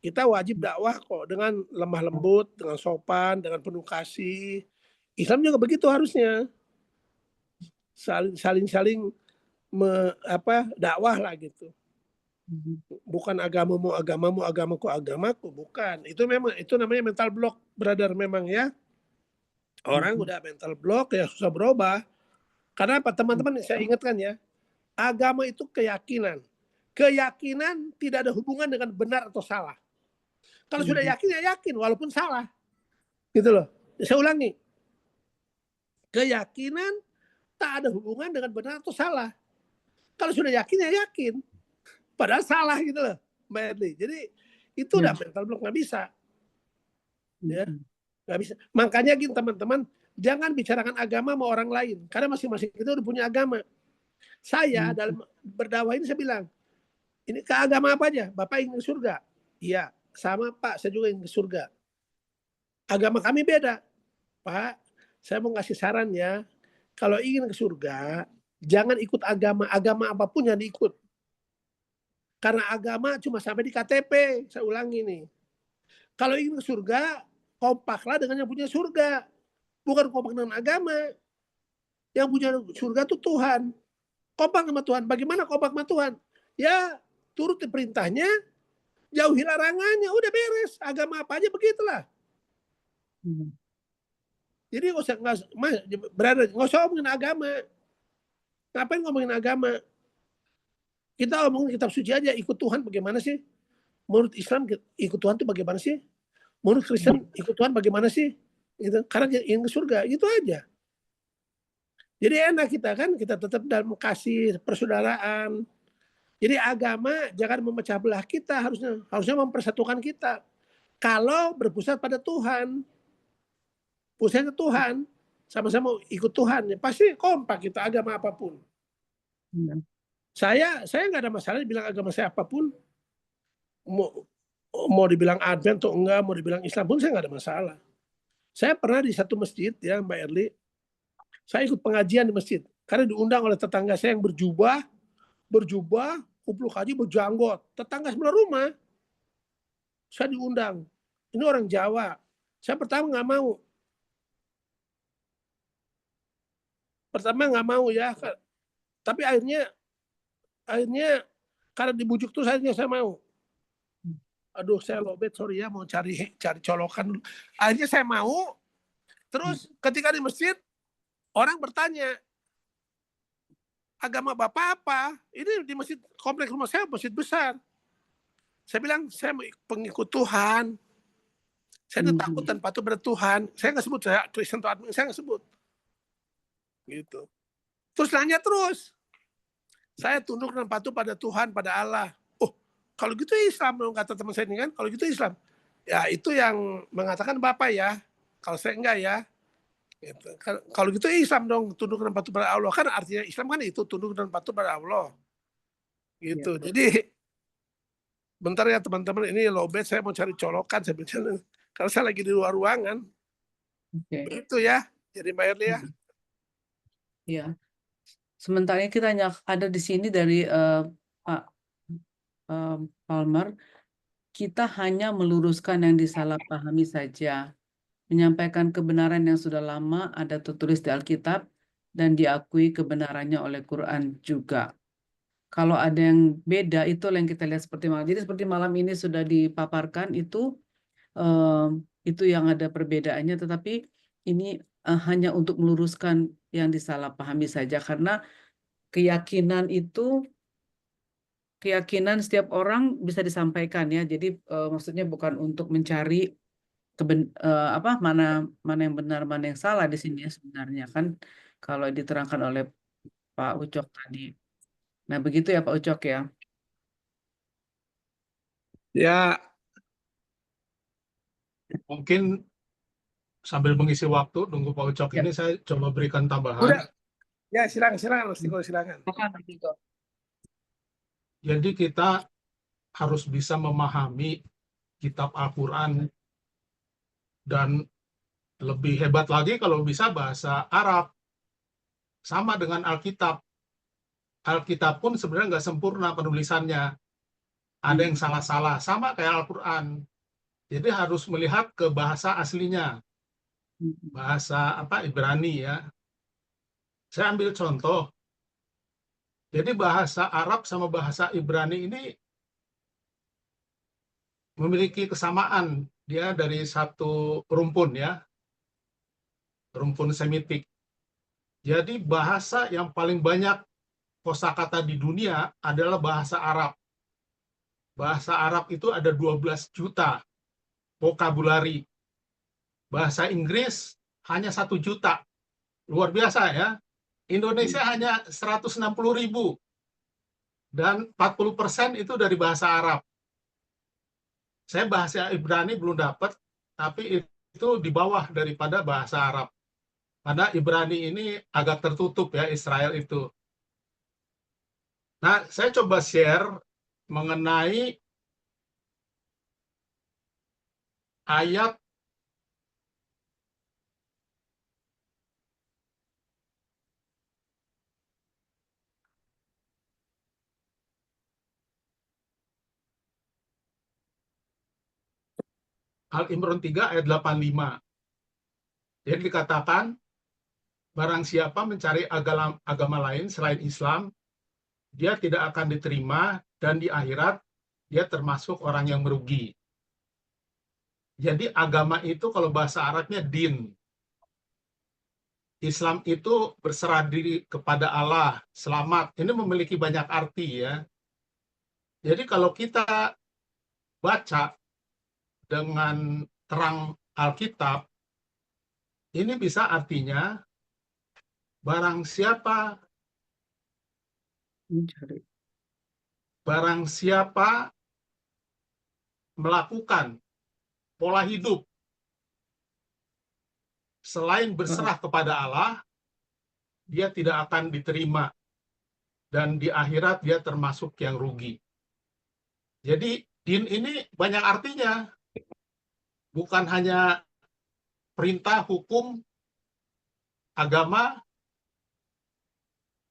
Kita wajib dakwah kok dengan lemah lembut, dengan sopan, dengan penuh kasih. Islam juga begitu harusnya. Saling dakwah lah gitu. Bukan agamamu agamaku, bukan. Itu namanya mental block, brother, memang ya. Orang udah mental block ya susah berubah. Karena apa? Teman-teman saya ingatkan ya, agama itu keyakinan. Keyakinan tidak ada hubungan dengan benar atau salah. Kalau sudah yakin ya yakin, walaupun salah. Gitu loh. Saya ulangi. Keyakinan tak ada hubungan dengan benar atau salah. Kalau sudah yakin ya yakin. Padahal salah gitu loh, Mbak Erli. Jadi itu udah mental block, nggak bisa. Ya, nggak bisa. Makanya gini teman-teman, jangan bicarakan agama sama orang lain. Karena masing-masing kita udah punya agama. Saya dalam berdakwah ini saya bilang, ini ke agama apa aja? Bapak ingin ke surga? Iya. Sama Pak, saya juga ingin ke surga. Agama kami beda. Pak, saya mau ngasih saran ya. Kalau ingin ke surga, jangan ikut agama apapun yang diikut. Karena agama cuma sampai di KTP. Saya ulangi nih. Kalau ingin ke surga, kompaklah dengan yang punya surga. Bukan kompak dengan agama. Yang punya surga itu Tuhan. Kompak sama Tuhan. Bagaimana kompak sama Tuhan? Ya, turut perintahnya, jauhi larangannya, udah beres. Agama apa aja begitulah. Jadi nggak usah ngomongin agama. Ngapain ngomongin agama? Kita ngomongin kitab suci aja, ikut Tuhan bagaimana sih? Menurut Islam ikut Tuhan itu bagaimana sih? Menurut Kristen ikut Tuhan bagaimana sih? Gitu. Karena ingin ke surga, itu aja. Jadi enak kita tetap dalam kasih persaudaraan. Jadi agama jangan memecah belah kita, harusnya mempersatukan kita. Kalau berpusat pada Tuhan, pusatnya Tuhan, sama-sama ikut Tuhan, ya pasti kompak kita agama apapun. Saya nggak ada masalah dibilang agama saya apapun. Mau dibilang Advent atau enggak, mau dibilang Islam pun saya nggak ada masalah. Saya pernah di satu masjid ya Mbak Erli, saya ikut pengajian di masjid karena diundang oleh tetangga saya yang berjubah, kupluk haji, berjanggot, tetangga sebelah rumah. Saya diundang. Ini orang Jawa. Saya pertama nggak mau ya, tapi akhirnya karena dibujuk terus akhirnya saya mau. Aduh, saya lobet, sorry ya, mau cari colokan dulu. Akhirnya saya mau. Terus ketika di masjid, orang bertanya, agama Bapak apa? Ini di masjid kompleks rumah saya, masjid besar. Saya bilang, saya pengikut Tuhan. Saya takut dan patuh pada Tuhan. Saya nggak sebut saya Kristen atau admin, saya nggak sebut. Gitu. Terus nanya terus. Saya tunduk dan patuh pada Tuhan, pada Allah. Oh, kalau gitu Islam, kata teman saya ini kan, kalau gitu Islam. Ya itu yang mengatakan Bapak ya. Kalau saya enggak ya. Gitu. Kalau gitu Islam dong, tunduk dan patuh pada Allah. Kan artinya Islam kan itu tunduk dan patuh pada Allah. Gitu. Ya. Jadi bentar ya teman-teman, ini lowbat saya mau cari colokan sebenarnya. Karena saya lagi di luar ruangan. Oke. Begitu ya. Jadi Mbak Erli ya. Ya. Sementara kita hanya ada di sini dari Pak Palmer, kita hanya meluruskan yang disalahpahami saja, menyampaikan kebenaran yang sudah lama ada tertulis di Alkitab dan diakui kebenarannya oleh Quran juga. Kalau ada yang beda, itu yang kita lihat seperti malam. Jadi seperti malam ini sudah dipaparkan itu yang ada perbedaannya, tetapi ini hanya untuk meluruskan yang disalahpahami saja, karena keyakinan setiap orang bisa disampaikan ya. Jadi maksudnya bukan untuk mencari mana yang benar, mana yang salah di sini ya sebenarnya kan, kalau diterangkan oleh Pak Ucok tadi. Nah, begitu ya Pak Ucok ya. Ya, mungkin sambil mengisi waktu nunggu Pak Ucok Ya. ini saya coba berikan tambahan. Udah. Ya silakan Mas Tiko, silakan. Jadi kita harus bisa memahami kitab Al-Quran, dan lebih hebat lagi kalau bisa bahasa Arab. Sama dengan Alkitab. Alkitab pun sebenarnya nggak sempurna penulisannya. Ada yang salah-salah, sama kayak Al-Quran. Jadi harus melihat ke bahasa aslinya. Bahasa Ibrani ya. Saya ambil contoh. Jadi bahasa Arab sama bahasa Ibrani ini memiliki kesamaan. Dia dari satu rumpun ya. Rumpun Semitik. Jadi bahasa yang paling banyak kosakata di dunia adalah bahasa Arab. Bahasa Arab itu ada 12 juta vokabulari. Bahasa Inggris hanya 1 juta. Luar biasa ya. Indonesia hanya 160.000. Dan 40% itu dari bahasa Arab. Saya bahasa Ibrani belum dapat, tapi itu di bawah daripada bahasa Arab. Karena Ibrani ini agak tertutup ya, Israel itu. Nah, saya coba share mengenai ayat Al-Imran 3 ayat 85. Jadi dikatakan, barang siapa mencari agama lain selain Islam, dia tidak akan diterima, dan di akhirat dia termasuk orang yang merugi. Jadi agama itu kalau bahasa Arabnya din. Islam itu berserah diri kepada Allah, selamat. Ini memiliki banyak arti ya. Jadi kalau kita baca dengan terang Alkitab, ini bisa artinya barang siapa melakukan pola hidup selain berserah kepada Allah, dia tidak akan diterima, dan di akhirat dia termasuk yang rugi. Jadi din ini banyak artinya, bukan hanya perintah, hukum, agama,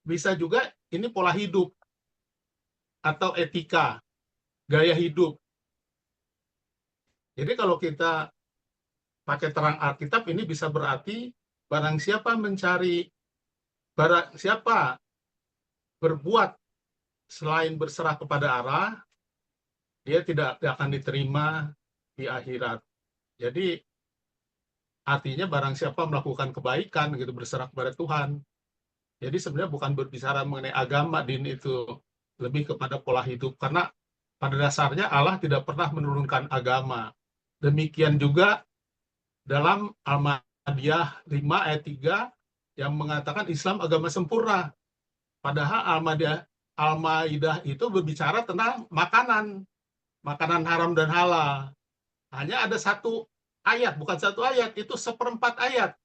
bisa juga ini pola hidup atau etika, gaya hidup. Jadi kalau kita pakai terang Alkitab, ini bisa berarti barang siapa berbuat selain berserah kepada Allah, dia tidak akan diterima di akhirat. Jadi artinya barang siapa melakukan kebaikan gitu, berserah kepada Tuhan. Jadi sebenarnya bukan berbicara mengenai agama, din itu lebih kepada pola hidup, karena pada dasarnya Allah tidak pernah menurunkan agama. Demikian juga dalam Al-Ma'idiyah 5 ayat 3 yang mengatakan Islam agama sempurna. Padahal Al-Maidah itu berbicara tentang makanan haram dan halal. Hanya ada satu ayat, bukan satu ayat, itu 1/4 ayat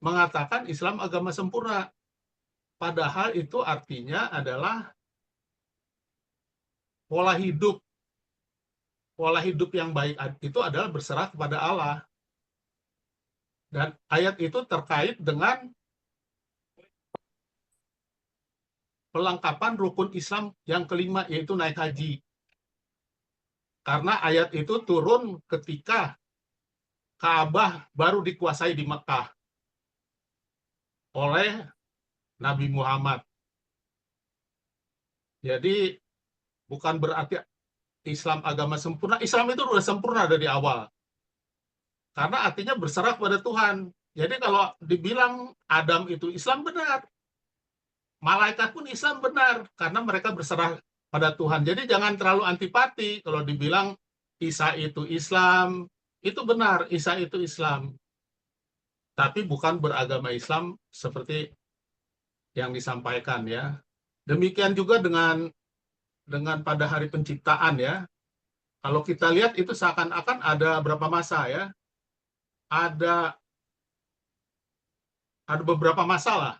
mengatakan Islam agama sempurna. Padahal itu artinya adalah pola hidup yang baik itu adalah berserah kepada Allah. Dan ayat itu terkait dengan pelengkapan rukun Islam yang kelima, yaitu naik haji. Karena ayat itu turun ketika Ka'bah baru dikuasai di Mekah oleh Nabi Muhammad. Jadi bukan berarti Islam agama sempurna. Islam itu sudah sempurna dari awal. Karena artinya berserah kepada Tuhan. Jadi kalau dibilang Adam itu Islam, benar. Malaikat pun Islam, benar. Karena mereka berserah pada Tuhan. Jadi jangan terlalu antipati kalau dibilang Isa itu Islam. Itu benar, Isa itu Islam. Tapi bukan beragama Islam seperti yang disampaikan ya. Demikian juga dengan pada hari penciptaan ya. Kalau kita lihat itu seakan-akan ada berapa masa ya. Ada beberapa masalah.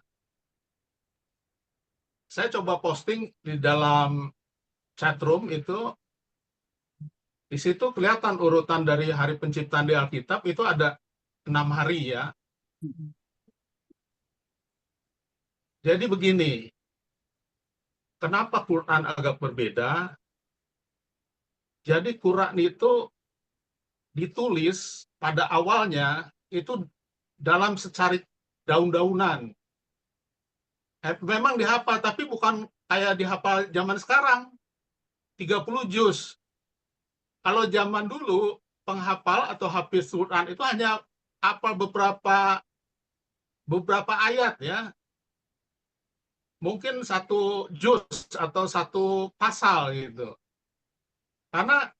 Saya coba posting di dalam chatroom itu, di situ kelihatan urutan dari hari penciptaan di Alkitab itu ada 6 hari ya. Jadi begini, kenapa Quran agak berbeda? Jadi Quran itu ditulis pada awalnya itu dalam secari daun-daunan. Memang dihafal, tapi bukan kayak dihafal zaman sekarang. 30 juz. Kalau zaman dulu, penghafal atau hafiz Quran itu hanya hafal beberapa ayat ya. Mungkin 1 juz atau 1 pasal gitu. Karena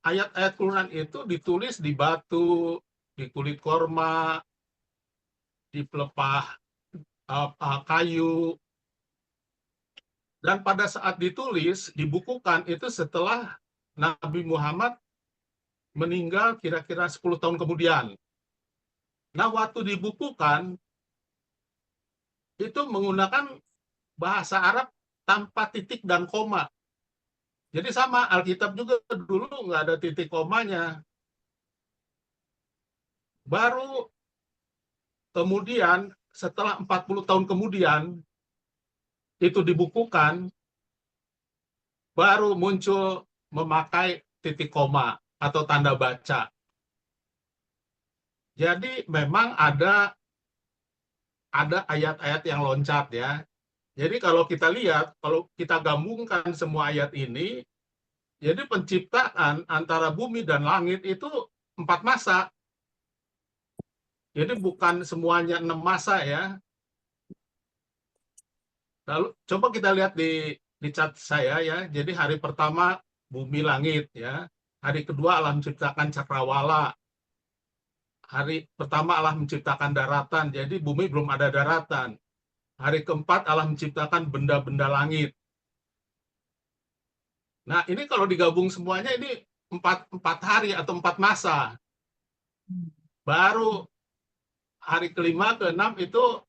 ayat-ayat Quran itu ditulis di batu, di kulit korma, di pelepah kayu. Dan pada saat ditulis, dibukukan itu setelah Nabi Muhammad meninggal kira-kira 10 tahun kemudian. Nah, waktu dibukukan, itu menggunakan bahasa Arab tanpa titik dan koma. Jadi sama, Alkitab juga dulu nggak ada titik komanya. Baru kemudian, setelah 40 tahun kemudian, itu dibukukan, baru muncul memakai titik koma atau tanda baca. Jadi memang ada ayat-ayat yang loncat ya. Jadi kalau kita lihat, kalau kita gabungkan semua ayat ini, jadi penciptaan antara bumi dan langit itu 4 masa. Jadi bukan semuanya 6 masa ya. Lalu coba kita lihat di chat saya ya. Jadi hari pertama bumi langit ya. Hari kedua Allah menciptakan cakrawala. Hari pertama Allah menciptakan daratan. Jadi bumi belum ada daratan. Hari keempat Allah menciptakan benda-benda langit. Nah, ini kalau digabung semuanya ini 4 hari atau 4 masa. Baru hari kelima, keenam itu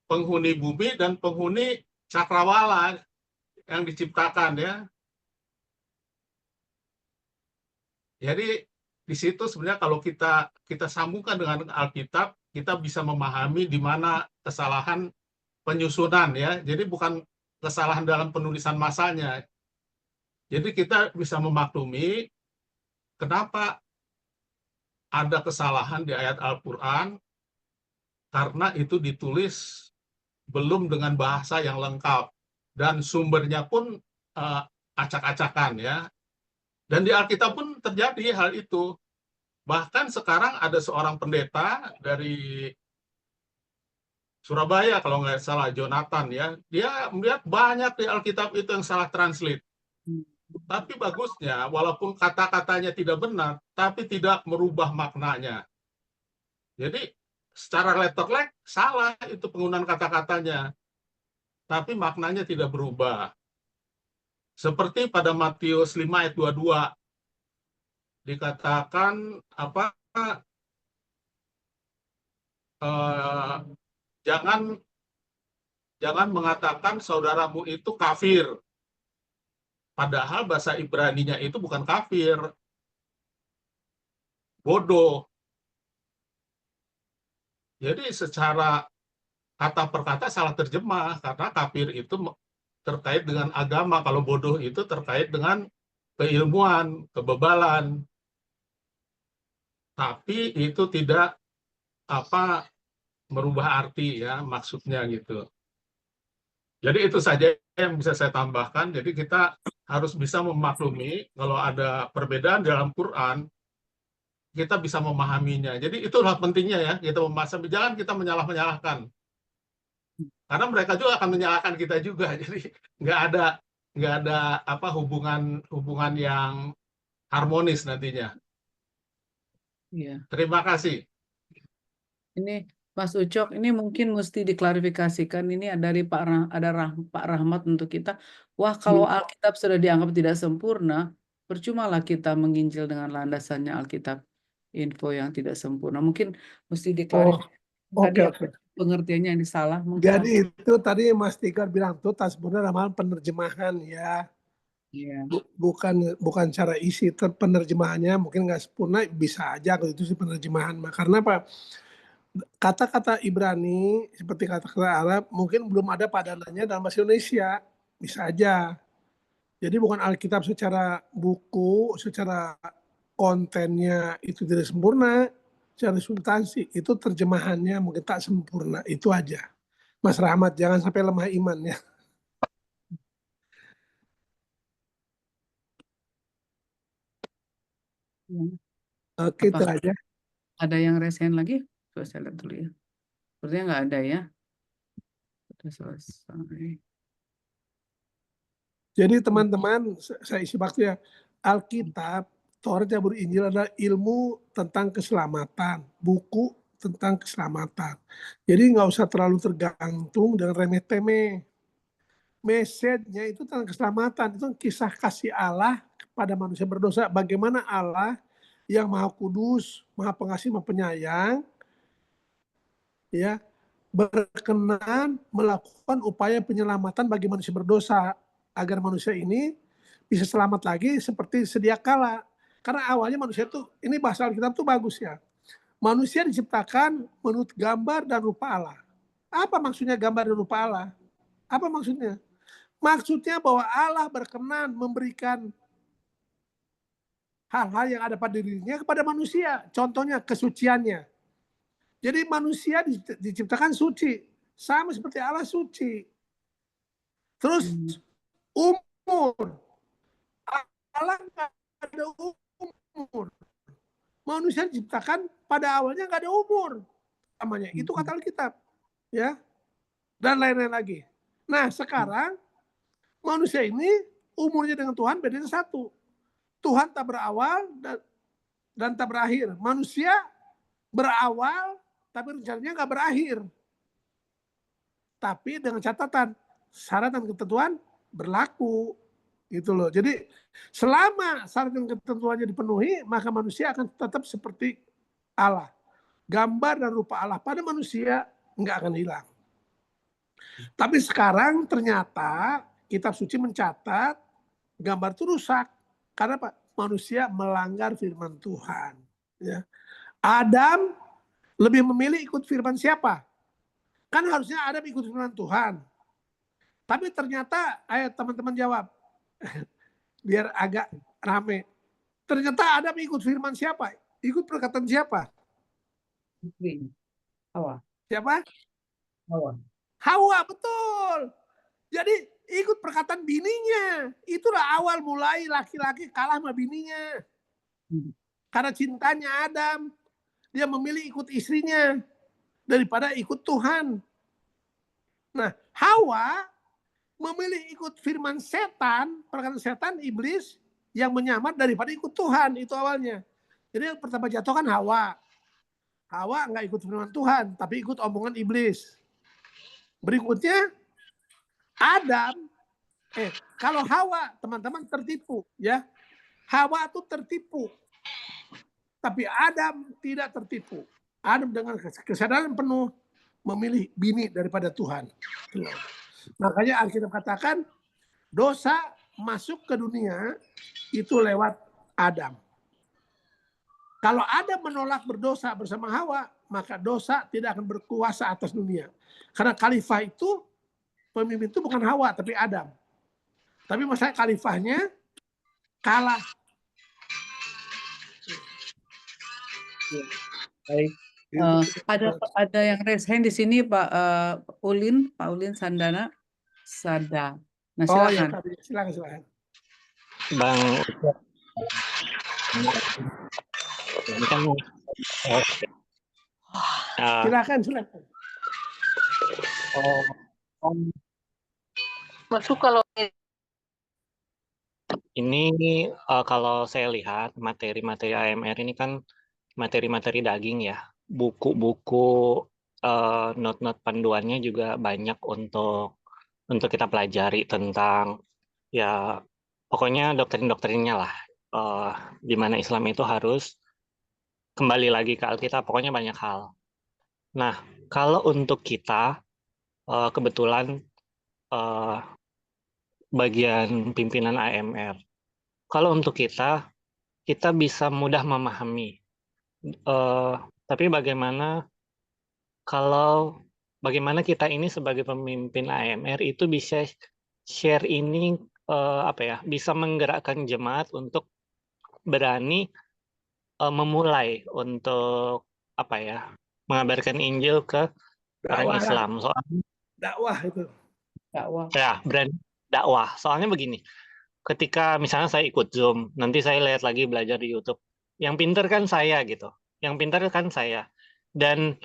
penghuni bumi dan penghuni cakrawala yang diciptakan ya. Jadi di situ sebenarnya kalau kita sambungkan dengan Alkitab, kita bisa memahami di mana kesalahan penyusunan ya. Jadi bukan kesalahan dalam penulisan masanya. Jadi kita bisa memaklumi kenapa ada kesalahan di ayat Al-Quran, karena itu ditulis belum dengan bahasa yang lengkap. Dan sumbernya pun acak-acakan ya. Dan di Alkitab pun terjadi hal itu. Bahkan sekarang ada seorang pendeta dari Surabaya, kalau nggak salah, Jonathan ya. Dia melihat banyak di Alkitab itu yang salah translate. Tapi bagusnya, walaupun kata-katanya tidak benar, tapi tidak merubah maknanya. Jadi secara letterlek salah itu penggunaan kata-katanya, tapi maknanya tidak berubah. Seperti pada Matius 5 ayat 22. dikatakan apa? Jangan mengatakan saudaramu itu kafir. Padahal bahasa Ibraninya itu bukan kafir, bodoh. Jadi secara kata per kata salah terjemah, karena kafir itu terkait dengan agama, kalau bodoh itu terkait dengan keilmuan, kebebalan. Tapi itu tidak merubah arti ya maksudnya gitu. Jadi itu saja yang bisa saya tambahkan. Jadi kita harus bisa memaklumi kalau ada perbedaan dalam Quran, kita bisa memahaminya. Jadi itulah pentingnya ya, kita memahami. Jangan kita menyalah-menyalahkan. Karena mereka juga akan menyalahkan kita juga. Jadi nggak ada hubungan yang harmonis nantinya. Iya. Terima kasih. Ini Mas Ucok, ini mungkin mesti diklarifikasikan. Ini dari Pak Rahmat untuk kita. Wah, kalau Alkitab sudah dianggap tidak sempurna, percumalah kita menginjil dengan landasannya Alkitab. Info yang tidak sempurna. Mungkin mesti diklarifikasi. Tadi Oke. pengertiannya yang salah. Jadi itu tadi Mas Tigor bilang tuh tak sempurna dalam penerjemahan ya. Iya. Bukan cara isi penerjemahannya mungkin nggak sempurna, bisa aja kalau itu sih penerjemahan. Karena apa? Kata-kata Ibrani seperti kata-kata Arab mungkin belum ada padanannya dalam bahasa Indonesia, bisa aja. Jadi bukan Alkitab secara buku, secara kontennya itu tidak sempurna, secara substansi itu terjemahannya mungkin tak sempurna, itu aja. Mas Rahmat, jangan sampai lemah iman ya. Oke, itu aja. Ada yang resen lagi? Coba saya lihat dulu ya. Sepertinya nggak ada ya. Sudah selesai. Jadi teman-teman, saya isi waktu ya. Alkitab, Taurat, Zabur, Injil adalah ilmu tentang keselamatan, buku tentang keselamatan. Jadi nggak usah terlalu tergantung dengan remeh-temeh. Message-nya itu tentang keselamatan, itu kisah kasih Allah kepada manusia berdosa. Bagaimana Allah yang Maha Kudus, Maha Pengasih, Maha Penyayang, ya, berkenan melakukan upaya penyelamatan bagi manusia berdosa agar manusia ini bisa selamat lagi seperti sedia kala. Karena awalnya manusia itu, ini bahasa Alkitab itu bagus ya. Manusia diciptakan menurut gambar dan rupa Allah. Apa maksudnya gambar dan rupa Allah? Apa maksudnya? Maksudnya bahwa Allah berkenan memberikan hal-hal yang ada pada dirinya kepada manusia. Contohnya kesuciannya. Jadi manusia diciptakan suci. Sama seperti Allah suci. Terus umur. Allah nggak ada umur. Manusia diciptakan pada awalnya nggak ada umur. Namanya. Itu kata Alkitab. Ya. Dan lain-lain lagi. Nah sekarang manusia ini umurnya dengan Tuhan bedanya satu. Tuhan tak berawal dan tak berakhir. Manusia berawal tapi rencananya nggak berakhir. Tapi dengan catatan syarat dan ketentuan berlaku. Gitu loh. Jadi selama syarat dan ketentuannya dipenuhi, maka manusia akan tetap seperti Allah. Gambar dan rupa Allah pada manusia nggak akan hilang. Tapi sekarang ternyata kitab suci mencatat gambar itu rusak. Karena apa? Manusia melanggar firman Tuhan. Ya. Adam lebih memilih ikut firman siapa? Kan harusnya Adam ikut firman Tuhan. Tapi ternyata, ayo teman-teman jawab. Biar agak rame. Ternyata Adam ikut firman siapa? Ikut perkataan siapa? Hawa. Siapa? Hawa. Hawa, betul. Jadi ikut perkataan bininya. Itulah awal mulai laki-laki kalah sama bininya. Karena cintanya Adam. Dia memilih ikut istrinya daripada ikut Tuhan. Nah, Hawa memilih ikut firman setan, perkataan setan, iblis yang menyamar daripada ikut Tuhan. Itu awalnya. Jadi yang pertama jatuh kan Hawa. Hawa nggak ikut firman Tuhan, tapi ikut omongan iblis. Berikutnya Adam. Kalau Hawa, teman-teman tertipu, ya. Hawa itu tertipu. Tapi Adam tidak tertipu. Adam dengan kesadaran penuh memilih bini daripada Tuhan. Makanya Alkitab katakan dosa masuk ke dunia itu lewat Adam. Kalau Adam menolak berdosa bersama Hawa, maka dosa tidak akan berkuasa atas dunia. Karena khalifah itu, pemimpin itu bukan Hawa, tapi Adam. Tapi masalah khalifahnya kalah. Baik. Ada yang raise hand di sini, Pak Ulin Sandana. Nah, Oh ya, silakan. silakan. Bang, ini kan Silakan. Masuk kalau ini kalau saya lihat materi-materi AMR ini kan materi-materi daging ya. Buku-buku not-not panduannya juga banyak untuk kita pelajari tentang ya pokoknya doktrin-doktrinnya lah. Di mana Islam itu harus kembali lagi ke Alkitab, pokoknya banyak hal. Nah, kalau untuk kita kebetulan bagian pimpinan AMR, kalau untuk kita bisa mudah memahami. Tapi bagaimana kita ini sebagai pemimpin AMR itu bisa share ini bisa menggerakkan jemaat untuk berani memulai untuk mengabarkan Injil ke orang Islam. Soalnya dakwah itu. Ya, berani dakwah. Soalnya begini, ketika misalnya saya ikut Zoom, nanti saya lihat lagi belajar di YouTube. Yang pinter kan saya gitu. Dan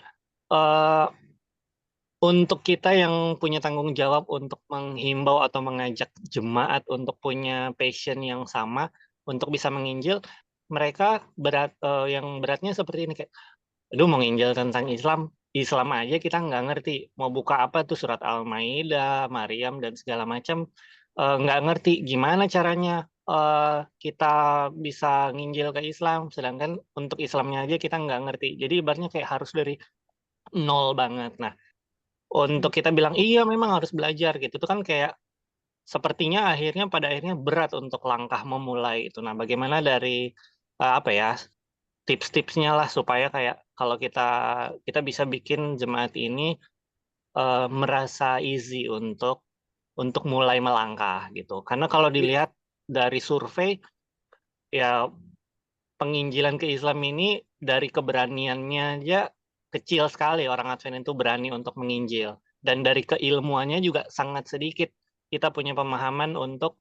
untuk kita yang punya tanggung jawab untuk menghimbau atau mengajak jemaat untuk punya passion yang sama untuk bisa menginjil, mereka yang beratnya seperti ini kayak, aduh mau nginjil tentang Islam aja kita nggak ngerti. Mau buka apa tuh surat Al-Maidah, Maryam dan segala macam nggak ngerti gimana caranya kita bisa nginjil ke Islam, sedangkan untuk Islamnya aja kita nggak ngerti. Jadi ibaratnya kayak harus dari nol banget. Nah, untuk kita bilang iya memang harus belajar gitu, itu kan kayak sepertinya pada akhirnya berat untuk langkah memulai itu. Nah, bagaimana dari tips-tipsnya lah supaya kayak kalau kita bisa bikin jemaat ini merasa easy untuk mulai melangkah gitu. Karena kalau dilihat dari survei ya penginjilan ke Islam ini dari keberaniannya aja kecil sekali orang Advent itu berani untuk menginjil, dan dari keilmuannya juga sangat sedikit kita punya pemahaman untuk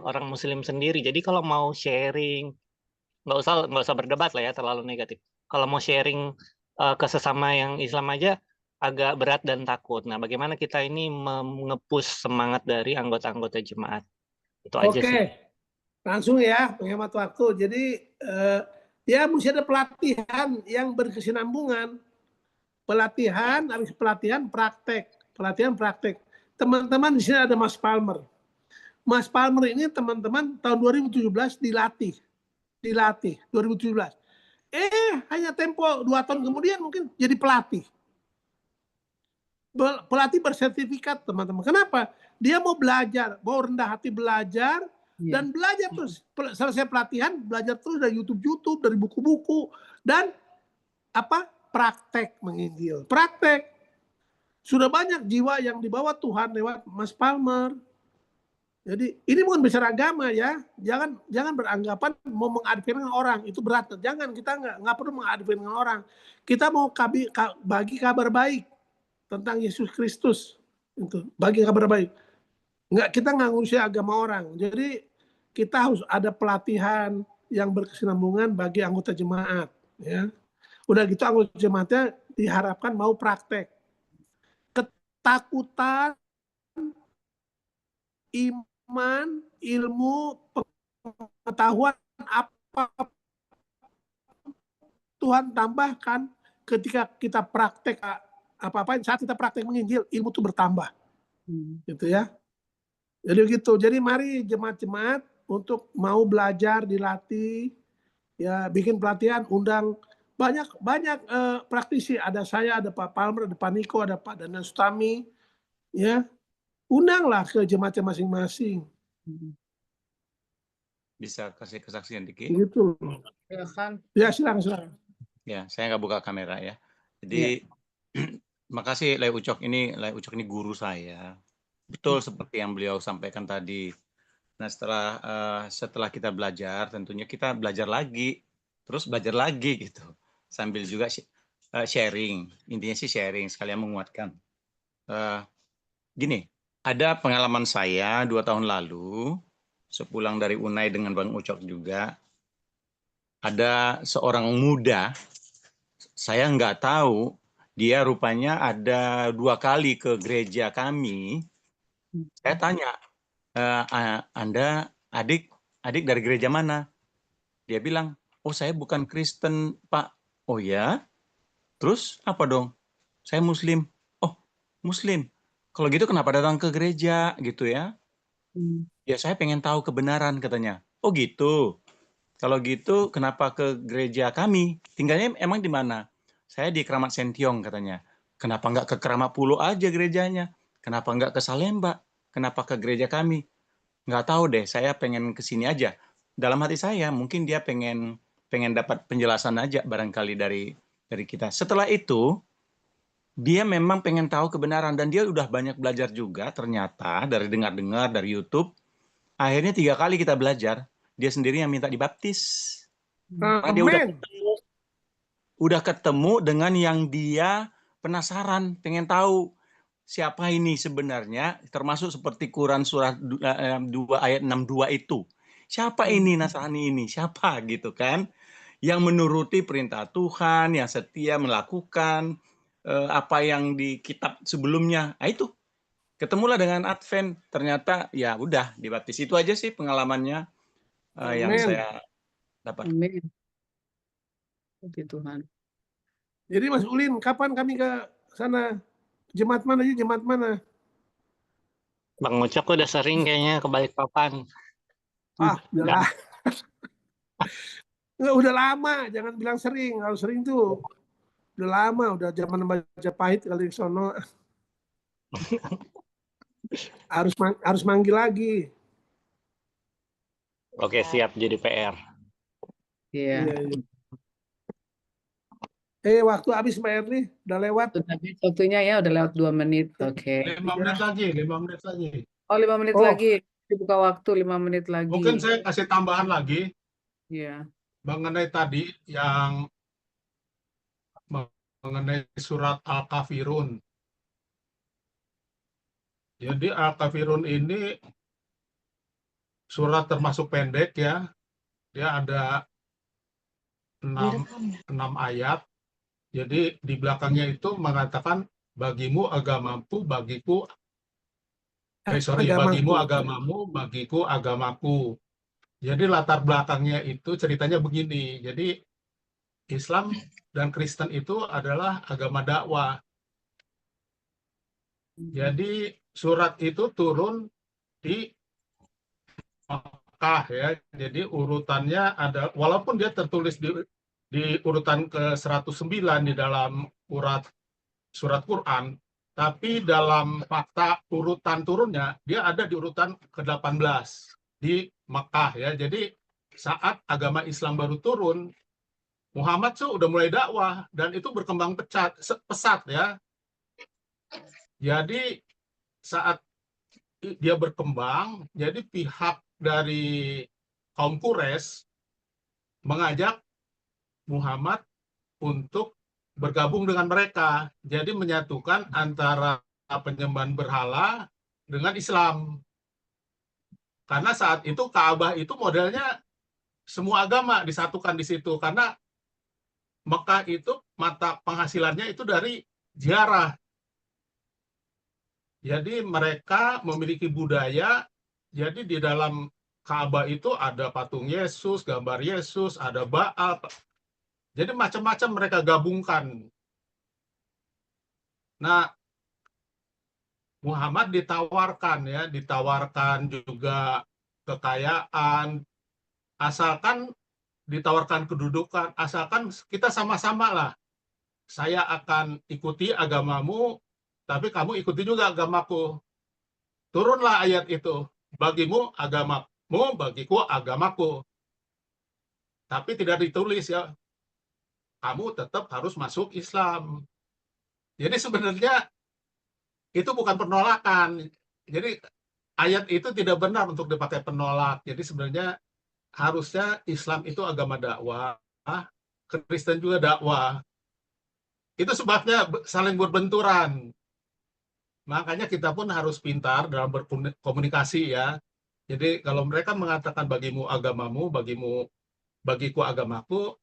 orang Muslim sendiri. Jadi kalau mau sharing nggak usah berdebat lah ya terlalu negatif. Kalau mau sharing ke sesama yang Islam aja agak berat dan takut. Nah, bagaimana kita ini mengepus semangat dari anggota-anggota jemaat? Itu aja sih. Oke, langsung ya, menghemat waktu. Jadi ya mesti ada pelatihan yang berkesinambungan. Habis pelatihan praktek. Teman-teman di sini ada Mas Palmer. Mas Palmer ini teman-teman tahun 2017 dilatih 2017. Hanya tempo 2 tahun kemudian mungkin jadi pelatih. Pelatih bersertifikat, teman-teman. Kenapa? Dia mau belajar, mau rendah hati belajar, dan belajar terus. Selesai pelatihan, belajar terus dari YouTube, dari buku-buku, dan praktek menginjil. Praktek. Sudah banyak jiwa yang dibawa Tuhan lewat Mas Palmer. Jadi ini bukan bicara agama ya. Jangan beranggapan mau mengadventkan orang itu berat. Jangan, kita nggak perlu mengadventkan orang. Kita mau bagi kabar baik tentang Yesus Kristus. Itu bagi kabar baik. Kita nggak ngurusi agama orang. Jadi kita harus ada pelatihan yang berkesinambungan bagi anggota jemaat. Ya. Udah gitu anggota jemaatnya diharapkan mau praktek. Ketakutan, iman, ilmu, pengetahuan apa Tuhan tambahkan ketika kita praktek apa-apa, saat kita praktek menginjil, ilmu itu bertambah. Gitu ya. Jadi gitu. Jadi mari jemaat-jemaat untuk mau belajar, dilatih, ya bikin pelatihan, undang banyak praktisi. Ada saya, ada Pak Palmer, ada Pak Niko, ada Pak Danan Sutami, ya undanglah ke jemaatnya masing-masing. Bisa kasih kesaksian dikit? Gitu. Silakan. Ya silakan. Ya, saya nggak buka kamera ya. Iya. Jadi makasih Lai Ucok ini guru saya. Betul seperti yang beliau sampaikan tadi. Nah, setelah kita belajar, tentunya kita belajar lagi, terus belajar lagi gitu. Sambil juga sharing. Intinya sih sharing, sekalian menguatkan. Gini, ada pengalaman saya 2 tahun lalu, sepulang dari Unai dengan Bang Ucok juga, ada seorang muda, saya nggak tahu, dia rupanya ada 2 kali ke gereja kami. Saya tanya, Anda adik dari gereja mana? Dia bilang, oh saya bukan Kristen Pak. Oh ya? Terus apa dong? Saya Muslim. Oh Muslim. Kalau gitu kenapa datang ke gereja gitu ya? Ya saya pengen tahu kebenaran katanya. Oh gitu. Kalau gitu kenapa ke gereja kami? Tinggalnya emang di mana? Saya di Keramat Sentiong katanya. Kenapa nggak ke Keramat Pulo aja gerejanya? Kenapa nggak ke Salemba? Kenapa ke gereja kami? Nggak tahu deh, saya pengen ke sini aja. Dalam hati saya mungkin dia pengen dapat penjelasan aja barangkali dari kita. Setelah itu dia memang pengen tahu kebenaran dan dia udah banyak belajar juga ternyata dari dengar-dengar dari YouTube. Akhirnya 3 kali kita belajar, dia sendiri yang minta dibaptis. Karena dia udah ketemu dengan yang dia penasaran, pengen tahu siapa ini sebenarnya, termasuk seperti Quran surah 2 ayat 62 itu. Siapa ini Nasrani ini? Siapa gitu kan? Yang menuruti perintah Tuhan, yang setia melakukan apa yang di kitab sebelumnya. Nah, itu ketemulah dengan Advent, ternyata ya udah dibaptis. Itu aja sih pengalamannya yang saya dapat. Amin. Puji Tuhan. Jadi Mas Ulin, kapan kami ke sana? Jemaat mana aja? Jemaat mana? Bang Ucok udah sering kayaknya ke Balikpapan. Udah udah lama, jangan bilang sering. Kalau sering tuh udah lama, udah zaman Majapahit kali di sono. harus manggil lagi. Oke, siap jadi PR. Iya. Waktu habis Mbak Erni, udah lewat. Waktunya ya, udah lewat 2 menit. Oke. 5 menit lagi, 5 menit lagi. Oh, 5 menit lagi. Dibuka waktu 5 menit lagi. Mungkin saya kasih tambahan lagi. Iya. Mengenai tadi yang mengenai surat Al-Kafirun. Jadi Al-Kafirun ini surat termasuk pendek ya. Dia ada 6 ayat. Jadi di belakangnya itu mengatakan bagimu agamaku, bagimu agamamu, bagiku agamaku. Jadi latar belakangnya itu ceritanya begini. Jadi Islam dan Kristen itu adalah agama dakwah. Jadi surat itu turun di Makkah ya. Jadi urutannya ada, walaupun dia tertulis di urutan ke-109 di dalam surat Quran, tapi dalam fakta urutan turunnya dia ada di urutan ke-18 di Makkah ya. Jadi saat agama Islam baru turun, Muhammad udah mulai dakwah dan itu berkembang pesat ya. Jadi saat dia berkembang, jadi pihak dari kaum Quraisy mengajak Muhammad untuk bergabung dengan mereka. Jadi menyatukan antara penyembahan berhala dengan Islam. Karena saat itu Ka'bah itu modelnya semua agama disatukan di situ. Karena Mekah itu mata penghasilannya itu dari ziarah. Jadi mereka memiliki budaya, jadi di dalam Ka'bah itu ada patung Yesus, gambar Yesus, ada Baal. Jadi macam-macam mereka gabungkan. Nah, Muhammad ditawarkan juga kekayaan, asalkan ditawarkan kedudukan, asalkan kita sama-sama lah. Saya akan ikuti agamamu, tapi kamu ikuti juga agamaku. Turunlah ayat itu. Bagimu agamamu, bagiku agamaku. Tapi tidak ditulis ya, kamu tetap harus masuk Islam. Jadi sebenarnya itu bukan penolakan. Jadi ayat itu tidak benar untuk dipakai penolak. Jadi sebenarnya harusnya Islam itu agama dakwah, Kristen juga dakwah. Itu sebabnya saling berbenturan. Makanya kita pun harus pintar dalam berkomunikasi ya. Jadi kalau mereka mengatakan bagimu agamamu, bagiku agamaku,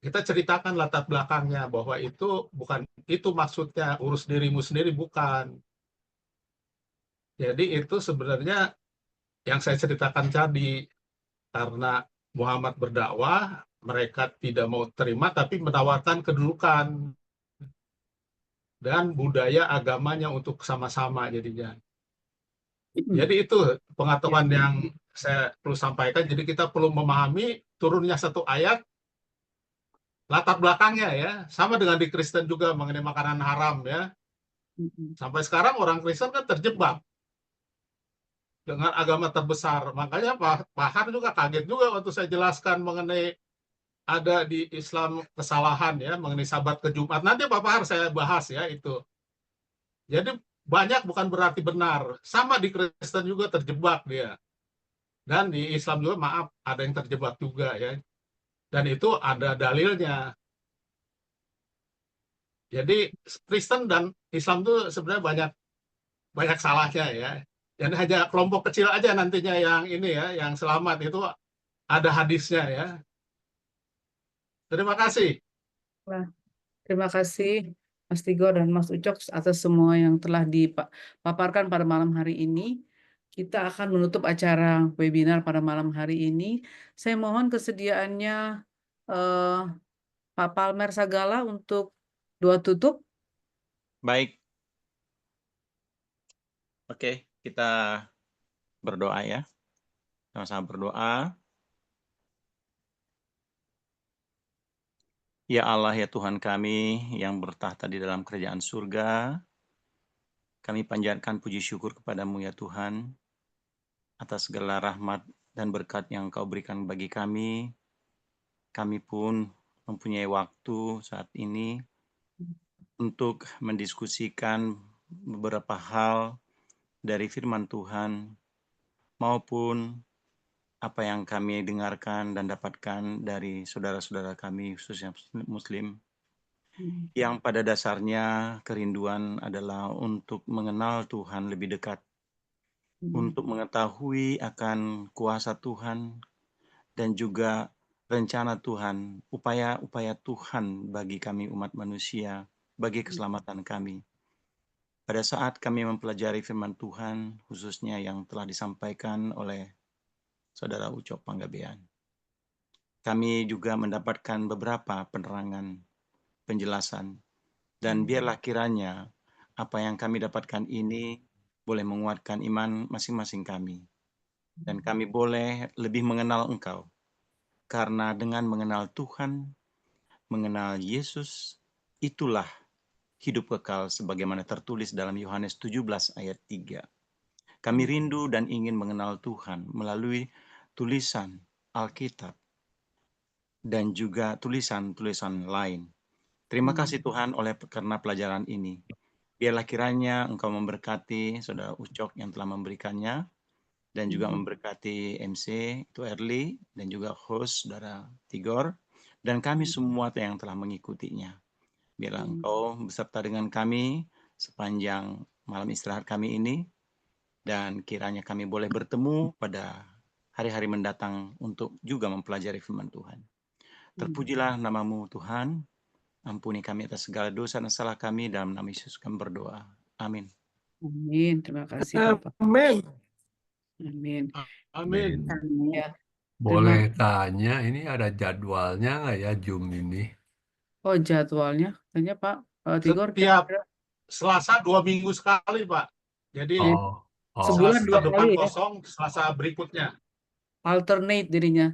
kita ceritakan latar belakangnya bahwa itu bukan itu maksudnya, urus dirimu sendiri bukan. Jadi itu sebenarnya yang saya ceritakan tadi, karena Muhammad berdakwah, mereka tidak mau terima tapi menawarkan kedudukan dan budaya agamanya untuk sama-sama jadinya. Jadi itu pengetahuan yang saya perlu sampaikan. Jadi kita perlu memahami turunnya satu ayat, latar belakangnya ya. Sama dengan di Kristen juga mengenai makanan haram ya. Sampai sekarang orang Kristen kan terjebak dengan agama terbesar. Makanya Pak Har juga kaget juga waktu saya jelaskan mengenai ada di Islam kesalahan ya, mengenai Sabat ke Jumat. Nanti Pak Har saya bahas ya itu. Jadi banyak bukan berarti benar. Sama di Kristen juga terjebak dia. Dan di Islam juga maaf ada yang terjebak juga ya. Dan itu ada dalilnya. Jadi Kristen dan Islam itu sebenarnya banyak salahnya ya. Jadi hanya kelompok kecil aja nantinya yang ini ya, yang selamat itu ada hadisnya ya. Terima kasih. Nah, terima kasih Mas Tigor dan Mas Ucok atas semua yang telah dipaparkan pada malam hari ini. Kita akan menutup acara webinar pada malam hari ini. Saya mohon kesediaannya Pak Palmer Sagala untuk doa tutup. Baik. Oke, kita berdoa ya. Sama-sama berdoa. Ya Allah, ya Tuhan kami yang bertahta di dalam kerajaan surga, kami panjatkan puji syukur kepadamu ya Tuhan, atas segala rahmat dan berkat yang Kau berikan bagi kami. Kami pun mempunyai waktu saat ini untuk mendiskusikan beberapa hal dari firman Tuhan maupun apa yang kami dengarkan dan dapatkan dari saudara-saudara kami khususnya Muslim yang pada dasarnya kerinduan adalah untuk mengenal Tuhan lebih dekat, untuk mengetahui akan kuasa Tuhan dan juga rencana Tuhan, upaya-upaya Tuhan bagi kami umat manusia, bagi keselamatan kami. Pada saat kami mempelajari firman Tuhan, khususnya yang telah disampaikan oleh Saudara Ucok Panggabean, kami juga mendapatkan beberapa penerangan, penjelasan, dan biarlah kiranya apa yang kami dapatkan ini boleh menguatkan iman masing-masing kami. Dan kami boleh lebih mengenal Engkau. Karena dengan mengenal Tuhan, mengenal Yesus, itulah hidup kekal sebagaimana tertulis dalam Yohanes 17 ayat 3. Kami rindu dan ingin mengenal Tuhan melalui tulisan Alkitab dan juga tulisan-tulisan lain. Terima kasih Tuhan karena pelajaran ini. Biarlah kiranya Engkau memberkati Saudara Ucok yang telah memberikannya dan juga memberkati MC itu Erli dan juga host Saudara Tigor dan kami semua yang telah mengikutinya. Biarlah Engkau beserta dengan kami sepanjang malam istirahat kami ini dan kiranya kami boleh bertemu pada hari-hari mendatang untuk juga mempelajari firman Tuhan. Terpujilah namamu Tuhan, ampuni kami atas segala dosa dan salah kami, dalam nama Yesus kami berdoa. Amin. Amin. Terima kasih Bapak. Amin. Amin. Amin. Ya. Boleh tanya, ini ada jadwalnya nggak ya Zoom ini? Oh, jadwalnya katanya Pak Tigor Setiap Selasa 2 minggu sekali Pak. Jadi sebulan Selasa 2 depan kali ya. kosong, Selasa berikutnya. alternate jadinya.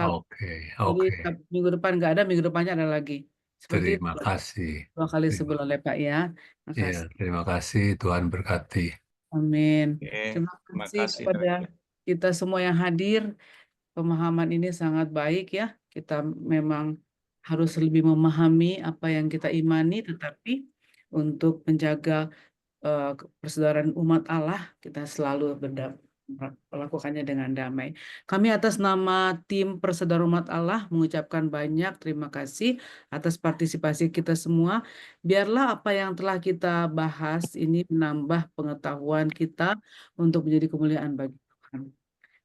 Oke, Jadi oke. minggu depan nggak ada, minggu depannya ada lagi. Seperti itu Terima kasih. 2 kali Terima, sebulan ya Pak ya. Terima ya, kasih. terima kasih. Tuhan berkati. Amin. Oke, Terima terima kasih kasih. kepada kita semua yang hadir. Pemahaman ini sangat baik ya. Kita memang harus lebih memahami apa yang kita imani, tetapi untuk menjaga persaudaraan umat Allah, kita selalu melakukannya dengan damai. Kami atas nama tim Persaudaraan Umat Allah mengucapkan banyak terima kasih atas partisipasi kita semua. Biarlah apa yang telah kita bahas ini menambah pengetahuan kita untuk menjadi kemuliaan bagi Tuhan.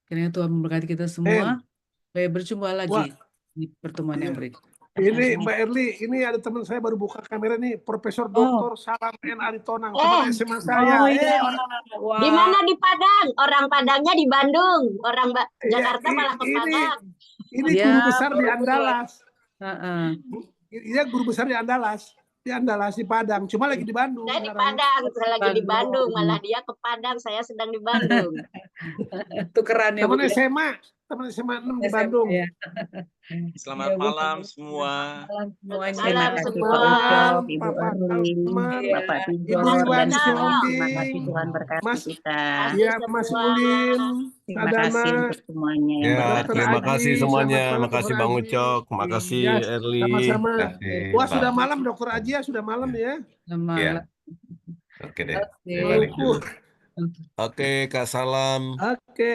Kiranya Tuhan memberkati kita semua. Sampai berjumpa Wah, lagi di pertemuan yang iya. berikutnya. Ini Mbak Erli, ini ada teman saya baru buka kamera nih, Profesor Oh, Dr. Salam N. Aritonang, teman SMA saya. oh iya. Di Wah. mana di Padang? Orang Padangnya di Bandung. Orang Iya, Jakarta malah ke Padang. ini Ya, guru besar di baru Andalas. Heeh. Iya, guru besar di Andalas. Di Padang. Cuma lagi di Bandung Saya di sekarang. Padang, saya lagi di Bandung. Bandung. Malah dia ke Padang, saya sedang di Bandung. Tukeran ya, Bu. Teman SMA 6 di SMA, Bandung. ya. Selamat Ya, Bu. malam semua. Malam semuanya. Terima Terima kasih, kasih Pak Pak Ucok, Malam, Ibu Bapak Erling, Alman, Bapak Ibu Tigor, dan Iwani Sama-sama. Sihombing, Tuhan berkati Mas kita. ya Mas semua. Ulin, Terima kasih Sadana, untuk semuanya yang Ya, bergabung. terima Dr. kasih Aji, semuanya. selamat malam Makasih Dr. Bang Aji. Ucok, makasih Ya, Erli, sama-sama. makasih Wah, Pak. sudah malam Dr. Aji ya, sudah malam ya. Selamat Ya, malam. oke deh. Oke. Saya balik dulu. Oke. Oke, Kak Salam. Oke.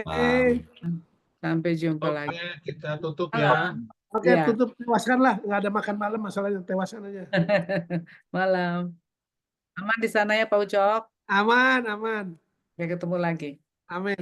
Sampai jumpa lagi. Oke, kita tutup Halo. ya. Oke, Ya. tutup, tewaskan lah. Nggak ada makan malam, masalahnya tewaskan aja. Malam. Aman di sana ya Pak Ucok. Aman, aman. Sampai ketemu lagi. Amin.